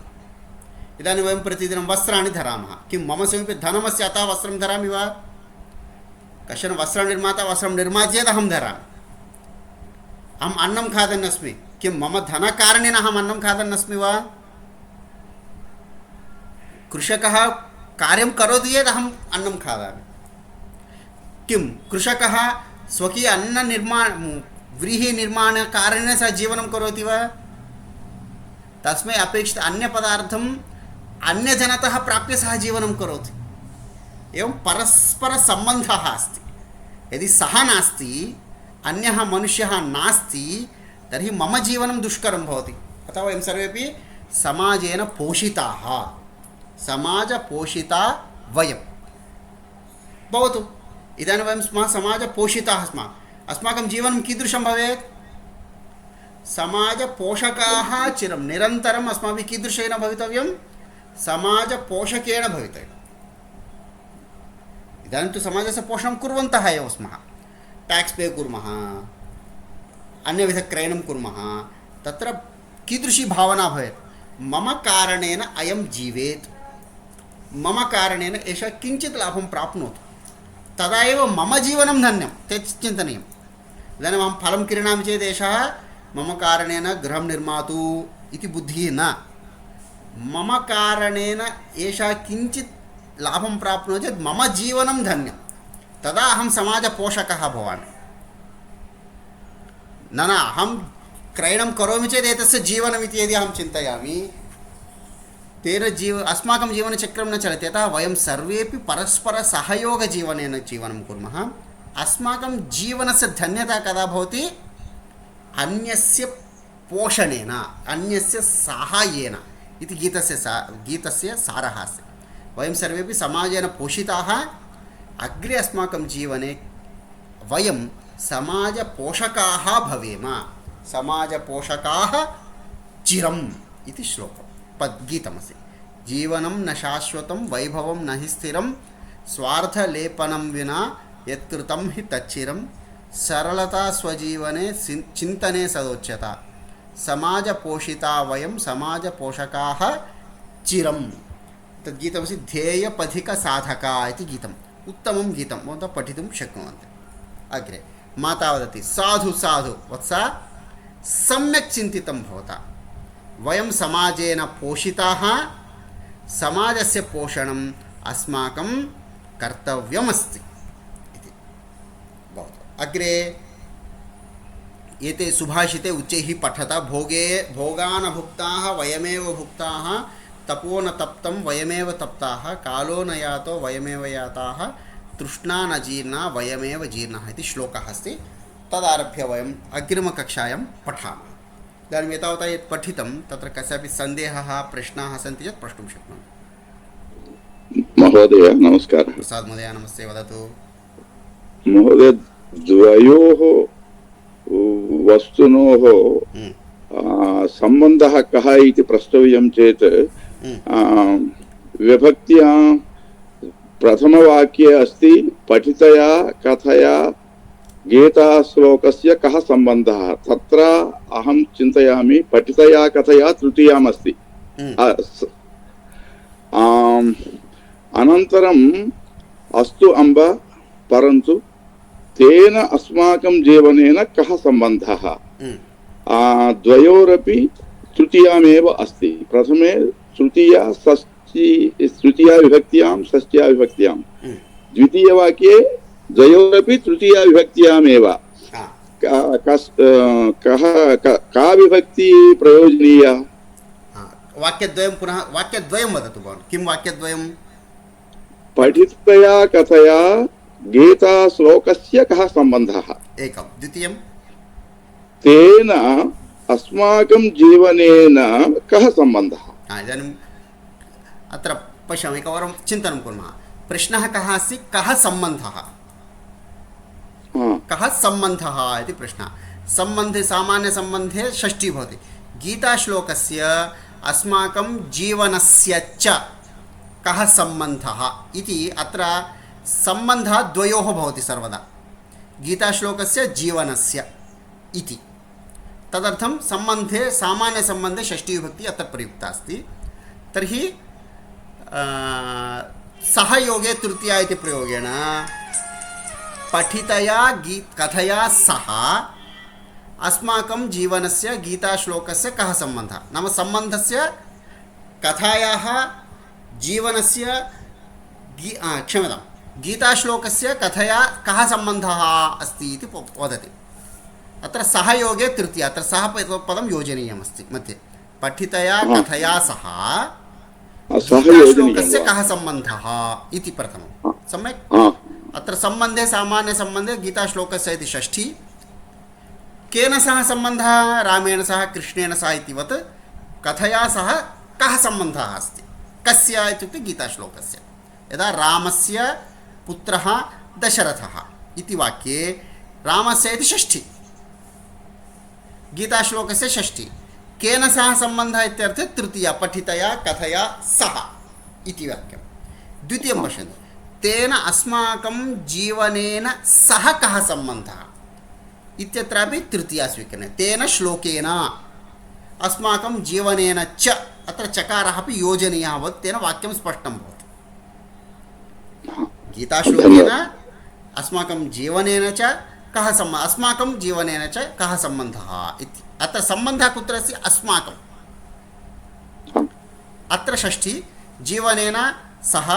इदानीं वयं प्रतिदिनं वस्त्राणि धरामः, किं मम समीपे धनमस्ति अतः वस्त्रं धरामि वा? कश्चन वस्त्रनिर्माता वस्त्रं निर्माति चेत् अहं धरामि। अहम् अन्नं खादन् अस्मि, किं मम धनकारणेन अहम् अन्नं खादन् अस्मि वा? कृषकः कार्यं करोति चेत् अहम् अन्नं खादामि। किं कृषकः स्वकीय व्रीहिनिर्माणकारणेन सः जीवनं करोति वा? तस्मै अपेक्षित अन्यपदार्थम् अन्यजनतः प्राप्य सः जीवनं करोति। एवं परस्परसम्बन्धः अस्ति। यदि सः नास्ति, अन्यः मनुष्यः नास्ति, तर्हि मम जीवनं दुष्करं भवति। अतः वयं सर्वेपि समाजेन पोषिताः, समाजपोषिता वयम्। भवतु इदानीं वयं स्मः समाजपोषिताः स्मः अस्माकं जीवनं कीदृशं भवेत् समाजपोषकाः चिरं निरन्तरम् अस्माभिः कीदृशेन भवितव्यं समाजपोषकेण भवितव्यम् इदानीं तु समाजस्य पोषणं कुर्वन्तः एव स्मः ट्याक्स् पे कुर्मः अन्यविधक्रयणं कुर्मः तत्र कीदृशी भावना भवेत् मम कारणेन अयं जीवेत् मम कारणेन एषः किञ्चित् लाभं प्राप्नोतु तदा एव मम जीवनं धन्यं ते चिन्तनीयम् इदानीम् अहं फलं क्रीणामि चेत् एषः मम कारणेन गृहं निर्मातु इति बुद्धिः न मम कारणेन एषः किञ्चित् लाभं प्राप्नोति चेत् मम जीवनं धन्यं तदा अहं समाजपोषकः भवामि न अहं क्रयणं करोमि चेत् एतस्य जीवनमिति यदि अहं चिन्तयामि तेन अस्माकं जीवनचक्रं न चलति यतः वयं सर्वेपि परस्परसहयोगजीवनेन जीवनं कुर्मः अस्माकं जीवनस्य धन्यता कदा भवति अन्यस्य पोषणेन अन्यस्य साहाय्येन इति गीतस्य सारः अस्ति वयं सर्वेपि समाजेन पोषिताः अग्रे अस्माकं जीवने वयं समाजपोषकाः भवेम समाजपोषकाः चिरम् इति श्लोकं गीतमस्ति जीवनं न शाश्वतं वैभवं न हि स्थिरं स्वार्थलेपनं विना यत्कृतं हि तच्चिरं सरलता स्वजीवने चिन्तने सदोच्यता समाजपोषिता वयं समाजपोषकाः चिरं तद्गीतमस्ति ध्येयपथिकसाधका इति गीतम् उत्तमं गीतं भवन्तः पठितुं शक्नुवन्ति अग्रे माता वदति साधु साधु वत्स सम्यक् चिन्तितं भवता वयं समाजेन पोषिताः समाजस्य पोषणम् अस्माकं कर्तव्यमस्ति इति भवतु अग्रे एते सुभाषिते उच्चैः पठता भोगान् भुक्ताः वयमेव भुक्ताः तपो न तप्तं वयमेव तप्ताः कालो न यातो वयमेव याताः तृष्णा न जीर्णा वयमेव जीर्णाः इति श्लोकः अस्ति तदारभ्य वयम् अग्रिमकक्षायां पठामः इदानीं एतावता यत् पठितं तत्र कस्यापि सन्देहः प्रश्नाः सन्ति चेत् प्रष्टुं शक्नोमि महोदय नमस्कारः प्रसाद महोदय नमस्ते वदतु महोदय द्वयोः वस्तुनोः सम्बन्धः कः इति प्रष्टव्यं चेत् विभक्त्यां प्रथमवाक्ये अस्ति पठितया कथया गीताश्लोकस्य कः सम्बन्धः तत्र अहं चिन्तयामि पठितया कथया तृतीयामस्ति अनन्तरम् अस्तु अम्ब परन्तु तेन अस्माकं जीवनेन कः सम्बन्धः द्वयोरपि तृतीयामेव अस्ति प्रथमे तृतीया विभक्त्यां षष्ट्या विभक्त्यां द्वितीयवाक्ये द्वयोरपि तृतीया विभक्त्यामेव का विभक्ति प्रयोजनीया वाक्यद्वयं पुनः वाक्यद्वयं वदतु भवान् किं वाक्यद्वयं पठितया कथया गीताश्लोकस्य कः सम्बन्धः एकं द्वितीयं तेन अस्माकं जीवनेन कः सम्बन्धः इदानीम् अत्र पश्यामः एकवारं चिन्तनं कुर्मः प्रश्नः कः अस्ति कः सम्बन्धः कः सम्बन्धः इति प्रश्नः सम्बन्धे सामान्यसम्बन्धे षष्ठी भवति गीताश्लोकस्य अस्माकं जीवनस्य च कः सम्बन्धः इति अत्र सम्बन्धः द्वयोः भवति सर्वदा गीताश्लोकस्य जीवनस्य इति तदर्थं सम्बन्धे सामान्यसम्बन्धे षष्ठीविभक्तिः अत्र प्रयुक्ता अस्ति तर्हि सहयोगे तृतीया इति प्रयोगेण पठितया कथया सह अस्माकं जीवनस्य गीताश्लोकस्य कः सम्बन्धः नाम सम्बन्धस्य कथायाः जीवनस्य क्षम्यतां गीताश्लोकस्य कथया कः सम्बन्धः अस्ति इति वदति अत्र सहयोगे तृतीया अत्र सः पदं योजनीयमस्ति मध्ये पठितया कथया सह गीताश्लोकस्य कः सम्बन्धः इति प्रथमं सम्यक् अत्र सम्बन्धे सामान्यसम्बन्धे गीताश्लोकस्य इति षष्ठी केन सह सम्बन्धः रामेण सह कृष्णेन सह इतिवत् कथया सह कः सम्बन्धः अस्ति कस्य इत्युक्ते गीताश्लोकस्य यदा रामस्य पुत्रः दशरथः इति वाक्ये रामस्य इति षष्ठी, गीताश्लोकस्य षष्ठी। केन सह सम्बन्धः इत्यर्थे तृतीया, पठितया कथया सह इति वाक्यं। द्वितीयं पश्यन्तु, तेन अस्माकं जीवनेन सह कः सम्बन्धः इत्यत्रापि तृतीया स्वीकरणीया। तेन श्लोकेन अस्माकं जीवनेन च, अत्र चकारः अपि योजनीयः भवति, तेन वाक्यं स्पष्टं भवति। गीताश्लोकेन अस्माकं जीवनेन च कः अस्माकं जीवनेन च कः सम्बन्धः इति। अत्र सम्बन्धः कुत्र अस्ति? अस्माकम्। अत्र षष्ठी, जीवनेन सह,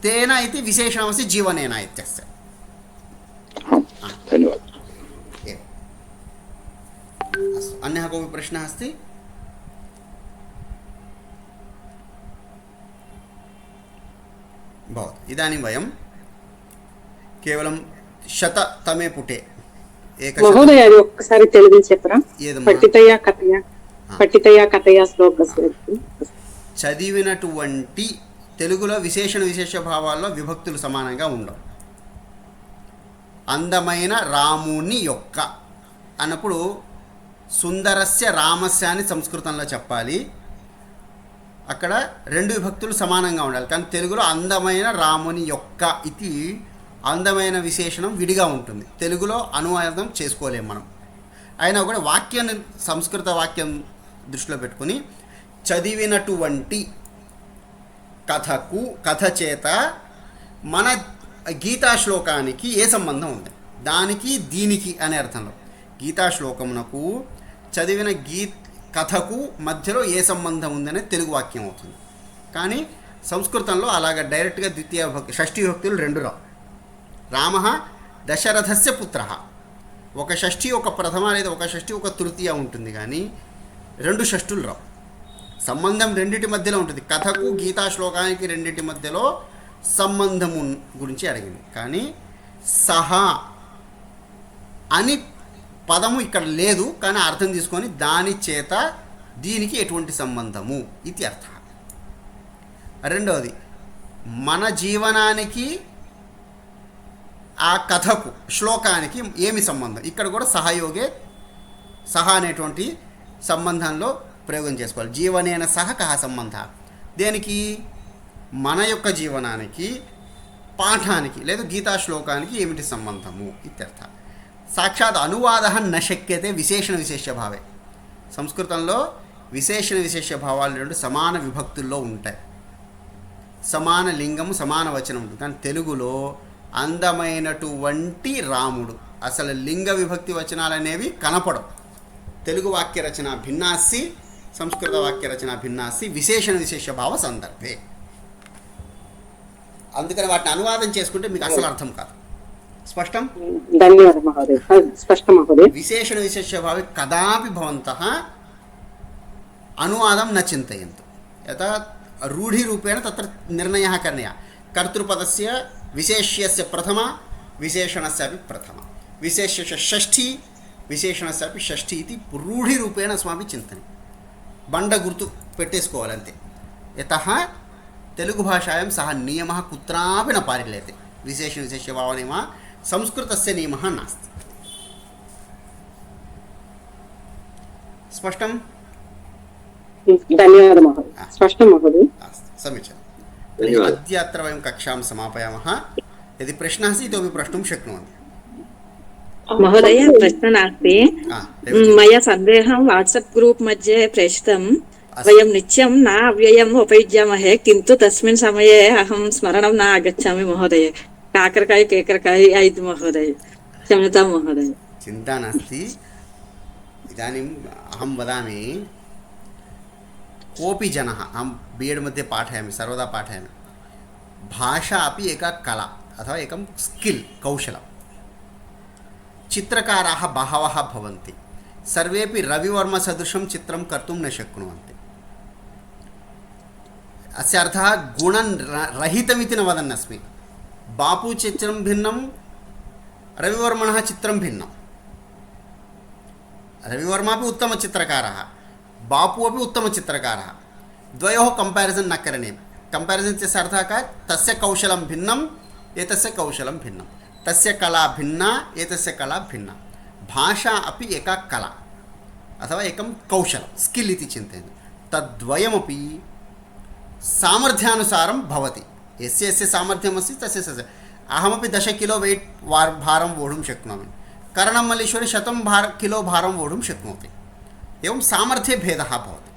तेन इति विशेषणमस्ति जीवनेन इत्यस्य। धन्यवादः। अस्तु, अन्यः कोऽपि प्रश्नः अस्ति? भवतु। इदानीं वयं केवलं 100तमे पुटे మహోదయ అది ఒక్కసారి తెలుగు చెప్పరా? పఠితయా కథయా శ్లోకస్య చదివినటువంటి తెలుగులో విశేషణ విశేష భావాల్లో విభక్తులు సమానంగా ఉండవు. అందమైన రాముని యొక్క అన్నప్పుడు సుందరస్య రామస్య అని సంస్కృతంలో చెప్పాలి. అక్కడ రెండు విభక్తులు సమానంగా ఉండాలి. కానీ తెలుగులో అందమైన రాముని యొక్క ఇది అందమైన విశేషణం విడిగా ఉంటుంది. తెలుగులో అనువాదం చేసుకోలేము మనం. అయినా కూడా వాక్యాన్ని, సంస్కృత వాక్యం దృష్టిలో పెట్టుకుని చదివినటువంటి కథకు, కథ చేత మన గీతా శ్లోకానికి ఏ సంబంధం ఉంది, దానికి దీనికి అనే అర్థంలో గీతాశ్లోకమునకు చదివిన కథకు మధ్యలో ఏ సంబంధం ఉందనే తెలుగు వాక్యం అవుతుంది. కానీ సంస్కృతంలో అలాగ డైరెక్ట్గా ద్వితీయ విభక్తి, షష్ఠీ విభక్తులు రెండు రావు. రామ దశరథస్య పుత్ర, ఒక షష్ఠి ఒక ప్రథమ లేదా ఒక షష్ఠి ఒక తృతీయ ఉంటుంది, కానీ రెండు షష్ఠులు రావు. సంబంధం రెండింటి మధ్యలో ఉంటుంది. కథకు గీతా శ్లోకానికి రెండింటి మధ్యలో సంబంధము గురించి అడిగింది. కానీ సహా అని పదము ఇక్కడ లేదు, కానీ అర్థం తీసుకొని దాని చేత దీనికి ఎటువంటి సంబంధము ఇది అర్థ. రెండవది, మన జీవనానికి ఆ కథకు, శ్లోకానికి ఏమి సంబంధం, ఇక్కడ కూడా సహయోగే, సహ అనేటువంటి సంబంధంలో ప్రయోగం చేసుకోవాలి. జీవనేన సహ కహ సంబంధ, దేనికి? మన యొక్క జీవనానికి, పాఠానికి లేదా గీతా శ్లోకానికి ఏమిటి సంబంధము ఇత్యర్థ. సాక్షాత్ అనువాద న శక్యతే విశేషణ విశేష భావే. సంస్కృతంలో విశేషణ విశేష భావాలు రెండు సమాన విభక్తుల్లో ఉంటాయి, సమాన లింగము సమాన వచనం ఉంటుంది. కానీ తెలుగులో అందమైనటువంటి రాముడు, అసలు లింగ విభక్తి వచనాలు అనేవి కనపడవు. తెలుగు వాక్య రచన భిన్నాస్సి, సంస్కృత వాక్య రచన భిన్నాస్సి విశేషణ విశేష భావ సందర్భే. అందుకని వాటిని అనువాదం చేసుకుంటే మీకు అసలు అర్థం కాదు. స్పష్టం? ధన్యవాదాలు మహోదయ. స్పష్టం మహోదయ. విశేషణ విశేష భావే కదాపి భవంతః అనువాదం న చింతయంతు. యథా రూఢిరూపేణ తత్ర నిర్ణయः కरणीयः. కర్తృపదస్య విశేష్యస్య ప్రథమ, విశేషణస్యాపి ప్రథమ, విశేష్యస్య షష్ఠీ, విశేషణస్యాపి షష్ఠీ ఇది రూఢిరూపేణ అస్మాభిः చింతనీయం. బండ గుర్తు పెట్టేసుకోవాలి అంతే. యతః తెలుగు భాషాయాం సహ నియమः కుత్రాపి న పారిల్యతే. విశేషణ విశేష భావ నియమः సంస్కృతస్య నియమः నాస్తి. స్పష్టం? ధన్యవాదాలు మహోదయ. స్పష్టం మహోదయ. समीचीनम्. अद्य अत्र वयं कक्षां समापयामः. यदि प्रश्नः अस्ति इतोपि प्रष्टुं शक्नुवन्ति. महोदय, प्रश्नः नास्ति. मया सन्देहं वाट्सप् ग्रूप् मध्ये प्रेषितं. वयं नित्यं न अव्ययम् उपयुज्यामहे, किन्तु तस्मिन् समये अहं स्मरणं न आगच्छामि महोदय. काकरकाय केकरकाय इति महोदय, क्षम्यतां महोदय. चिन्ता नास्ति. इदानीम् अहं वदामि, कोऽपि जनः, अहं BEd मध्ये पाठयामि, सर्वदा पाठयामि, भाषा अपि एका कला अथवा एकं स्किल्, कौशलं. चित्रकाराः बहवः भवन्ति, सर्वेपि रविवर्मसदृशं चित्रं कर्तुं न शक्नुवन्ति. अस्य अर्थः गुणं रहितमिति न वदन्नस्मि. बापू चित्रं भिन्नं, रविवर्मणः चित्रं भिन्नं. रविवर्मा अपि उत्तमचित्रकारः, बापू अपि उत्तमचित्रकारः. द्वयोः कम्पेरिसन् न करणीयं. कम्पेरिसन् इत्यस्य अर्थः का? तस्य कौशलं भिन्नं, एतस्य कौशलं भिन्नं, तस्य कला भिन्ना, एतस्य कला भिन्ना। भाषा अपि एका कला अथवा एकं कौशलं, स्किल् इति चिन्तयन्तु। तद्वयमपि सामर्थ्यानुसारं भवति। यस्य यस्य सामर्थ्यमस्ति तस्य अहमपि 10 किलो वेट् भारं वोढुं शक्नोमि, करणमल्लेश्वरी 100 किलो भारं वोढुं शक्नोति। एवं सामर्थ्ये भेदः भवति,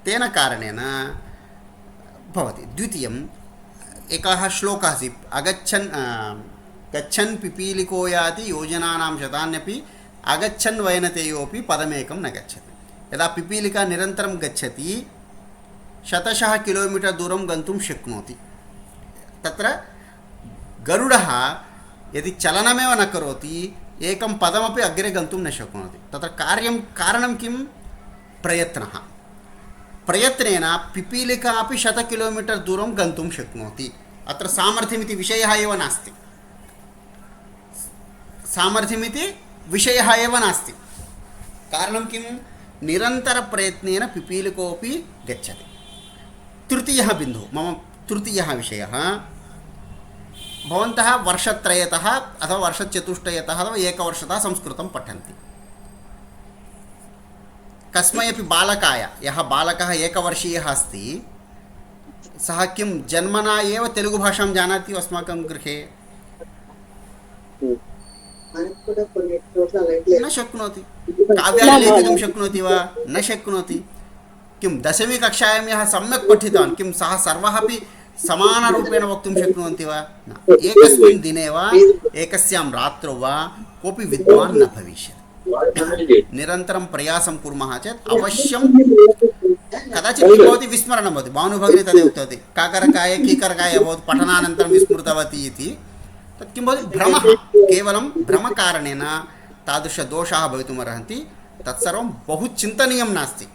तेन कारणेन भवति। द्वितीयम्, एकः श्लोकः अस्ति, गच्छन् पिपीलिको याति योजनानां शतान्यपि आगच्छन् वैनतेयोपि पदमेकं न गच्छति। यदा पिपीलिका निरन्तरं गच्छति 100 किलोमीटर् दूरं गन्तुं शक्नोति। तत्र गरुडः यदि चलनमेव न करोति एकं पदमपि अग्रे गन्तुं न शक्नोति। तत्र कारणं किं? प्रयत्नः। प्रयत्नेन पिपीलिका अपि 100 किलोमीटर् दूरं गन्तुं शक्नोति। अत्र सामर्थ्यमिति विषयः एव नास्ति, सामर्थ्यमिति विषयः एव नास्ति। कारणं किं? निरन्तरप्रयत्नेन पिपीलिकोऽपि गच्छति। तृतीयः बिन्दुः, मम तृतीयः विषयः, भवन्तः वर्षत्रयतः अथवा वर्षचतुष्टयतः अथवा एकवर्षतः संस्कृतं पठन्ति। कस्मैपि बालकाय, यः बालकः एकवर्षीयः अस्ति, सः किं जन्मना एव तेलुगुभाषां जानाति अस्माकं गृहे? न शक्नोति। काव्यानि लेखितुं शक्नोति वा? न शक्नोति। किं 10वीं कक्षायां यः सम्यक् पठितवान्, किं सः सर्वः अपि समानरूपेण वक्तुं शक्नुवन्ति वा? न। एकस्मिन् दिने वा एकस्यां रात्रौ वा कोऽपि विद्वान् न भविष्यति। निरन्तरं प्रयासं कुर्मः चेत् अवश्यं कदाचित् किं भवति, विस्मरणं भवति। भानुभगिनी तदेव उक्तवती, काकरकाय कीकरकाय अभवत्, पठनानन्तरं विस्मृतवती इति। तत् किं भवति? भ्रमः। केवलं भ्रमकारणेन तादृशदोषाः भवितुमर्हन्ति। तत्सर्वं बहु चिन्तनीयं नास्ति।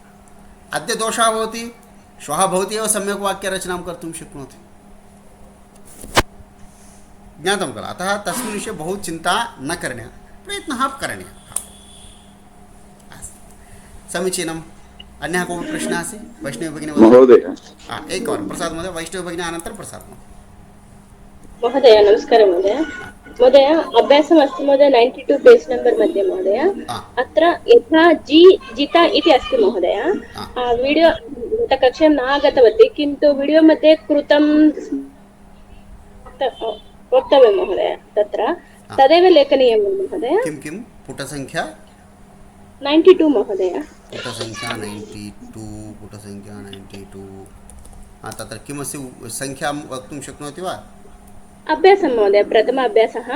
अद्य दोषः भवति, श्वः भवती एव सम्यक् वाक्यरचनां कर्तुं शक्नोति। ज्ञातं खलु? अतः तस्मिन् विषये बहु चिन्ता न करणीया, प्रयत्नः करणीयः। समीचीनम्। अन्यः कोऽपि प्रश्नः अस्ति? वैष्णवी भगिनी महोदय, एकवारं प्रसाद महोदय, वैष्णवी भगिनी अनन्तरं प्रसाद महोदय। नमस्कारः महोदय। महोदय, अभ्यासमस्ति महोदय 92 पेज् नम्बर् मध्ये महोदय। अत्र यथा जिता इति अस्ति महोदय। वीडियो गतकक्षायां न आगतवती, किन्तु वीडियो मध्ये कृतं वक्तव्यं महोदय। तत्र तदेव लेखनीयं महोदय। किं पुटसङ्ख्या 92 महोदय। पुटसङ्ख्या 92। तत्र किमस्ति सङ्ख्यां वक्तुं शक्नोति वा? अभ्यासं महोदय, प्रथम अभ्यासः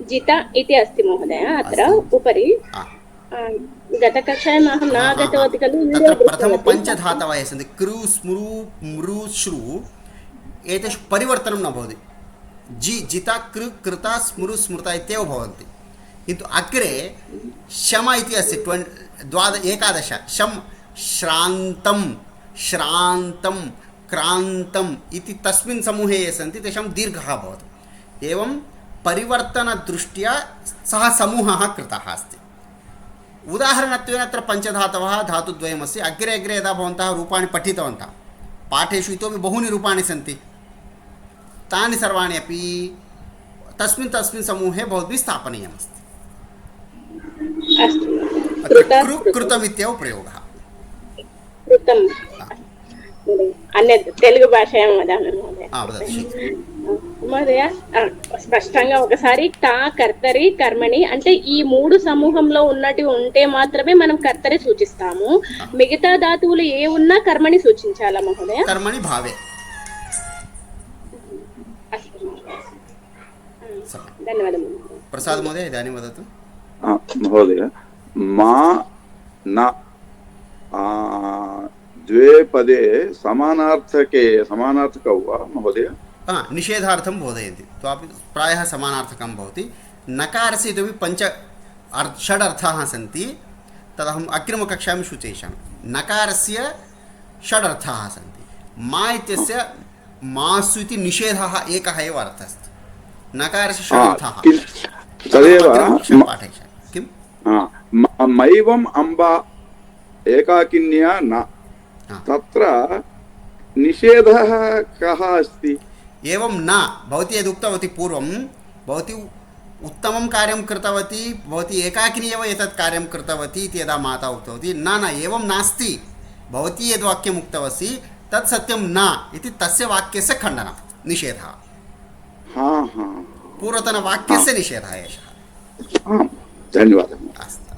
जिता इति अस्ति महोदय। अत्र उपरि गतकक्षायाम् अहं न आगतवती खलु। तत्र प्रथम पञ्चधातवः सन्ति, कृ स्मृ मृ श्रु। एतेषु परिवर्तनं न भवति। जिता कृ कृता स्मृ स्मृता इत्येव भवन्ति, किन्तु अग्रे शम इति अस्ति 11 शम, श्रान्तं श्रान्तं क्रान्तम् इति तस्मिन् समूहे ये सन्ति तेषां दीर्घः भवति। एवं परिवर्तनदृष्ट्या सः समूहः कृतः अस्ति। उदाहरणत्वेन अत्र पञ्चधातवः धातुद्वयमस्ति। अग्रे अग्रे यदा भवन्तः रूपाणि पठितवन्तः, पाठेषु इतोपि बहूनि रूपाणि सन्ति, तानि सर्वाणि अपि तस्मिन् समूहे भवद्भिः स्थापनीयमस्ति। कृतमित्येव प्रयोगः। अन्यत् तेलुगु भाषायां वदामि మహోదయ. స్పష్టంగా ఒకసారి తా కర్తరి కర్మణి అంటే ఈ మూడు సమూహంలో ఉన్నట్టు ఉంటే మాత్రమే మనం కర్తరి సూచిస్తాము. మిగతా ధాతువులు ఏ ఉన్నా కర్మణి సూచించాలా మహోదయ? కర్మణి భావే. ధన్యవాదాలు. ప్రసాద్ మహోదయ ఇదాनीं वदतु. महोदय, मा न द्वे पदे समानार्थकौ वा महोदय? निषेधार्थं बोधयन्ति, त्वापि प्रायः समानार्थकं भवति. नकारस्य इतोपि षड् अर्थाः सन्ति, तदहम् अग्रिमकक्षायां सूचयिष्यामि. नकारस्य षड् अर्थाः सन्ति. मा इत्यस्य मासु इति निषेधः एकः एव अर्थः अस्ति. नकारस्य षड् अर्थाः तदेव पाठयिष्यामि. किं मैवम् अम्बा एकाकिन्या न, तत्र निषेधः कः अस्ति? एवं न भवती यदुक्तवती पूर्वं भवती उत्तमं कार्यं कृतवती भवती एकाकिनी एव एतत् कार्यं कृतवती इति यदा माता उक्तवती न एवं नास्ति भवती यद् वाक्यम् उक्तवती तत् सत्यं न इति तस्य वाक्यस्य खण्डनं निषेधः पूर्वतनवाक्यस्य निषेधः एषः धन्यवादः अस्तु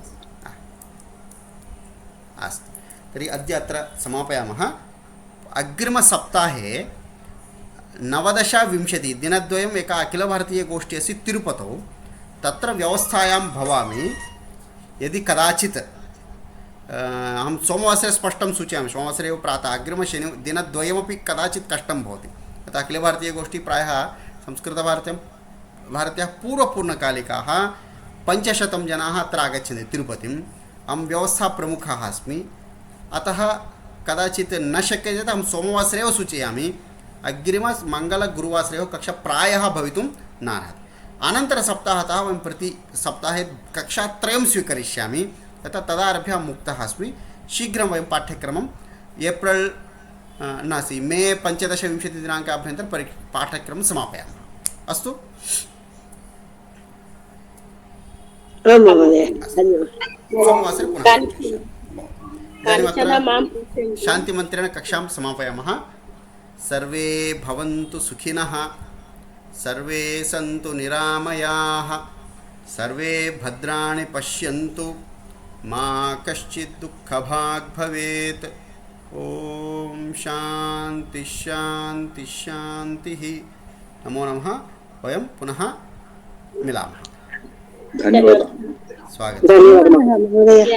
अस्तु तर्हि अद्य अत्र समापयामः अग्रिमसप्ताहे 19-20 दिनद्वयम् एका अखिलभारतीयगोष्ठी अस्ति तिरुपतौ तत्र व्यवस्थायां भवामि यदि कदाचित् अहं सोमवासरे स्पष्टं सूचयामि सोमवासरे एव प्रातः अग्रिमशनि दिनद्वयमपि कदाचित् कष्टं भवति यथा अखिलभारतीयगोष्ठी प्रायः भारत्याः पूर्वपूर्णकालिकाः 500 जनाः अत्र आगच्छन्ति तिरुपतिम् अहं व्यवस्थाप्रमुखः अस्मि अतः कदाचित् न शक्यते चेत् अहं सोमवासरे एव सूचयामि अग्रिममङ्गलगुरुवासरे कक्षा प्रायः भवितुं नार्हति अनन्तरसप्ताहतः वयं प्रति सप्ताहे कक्षात्रयं स्वीकरिष्यामि तदारभ्य अहं मुक्तः अस्मि शीघ्रं वयं पाठ्यक्रमं एप्रिल् नास्ति मे 15-20 दिनाङ्काभ्यन्तरं पाठ्यक्रमं समापयामः अस्तु सोमवासरे पुनः शान्तिमन्त्रेण कक्षां समापयामः सर्वे भवन्तु सुखिनः सर्वे सन्तु निरामयाः सर्वे भद्राणि पश्यन्तु मा कश्चित् दुःखभाग् भवेत् ॐ शान्ति शान्ति शान्तिः नमो नमः वयं पुनः मिलामः धन्यवादः स्वागतम् धन्यवादः महोदय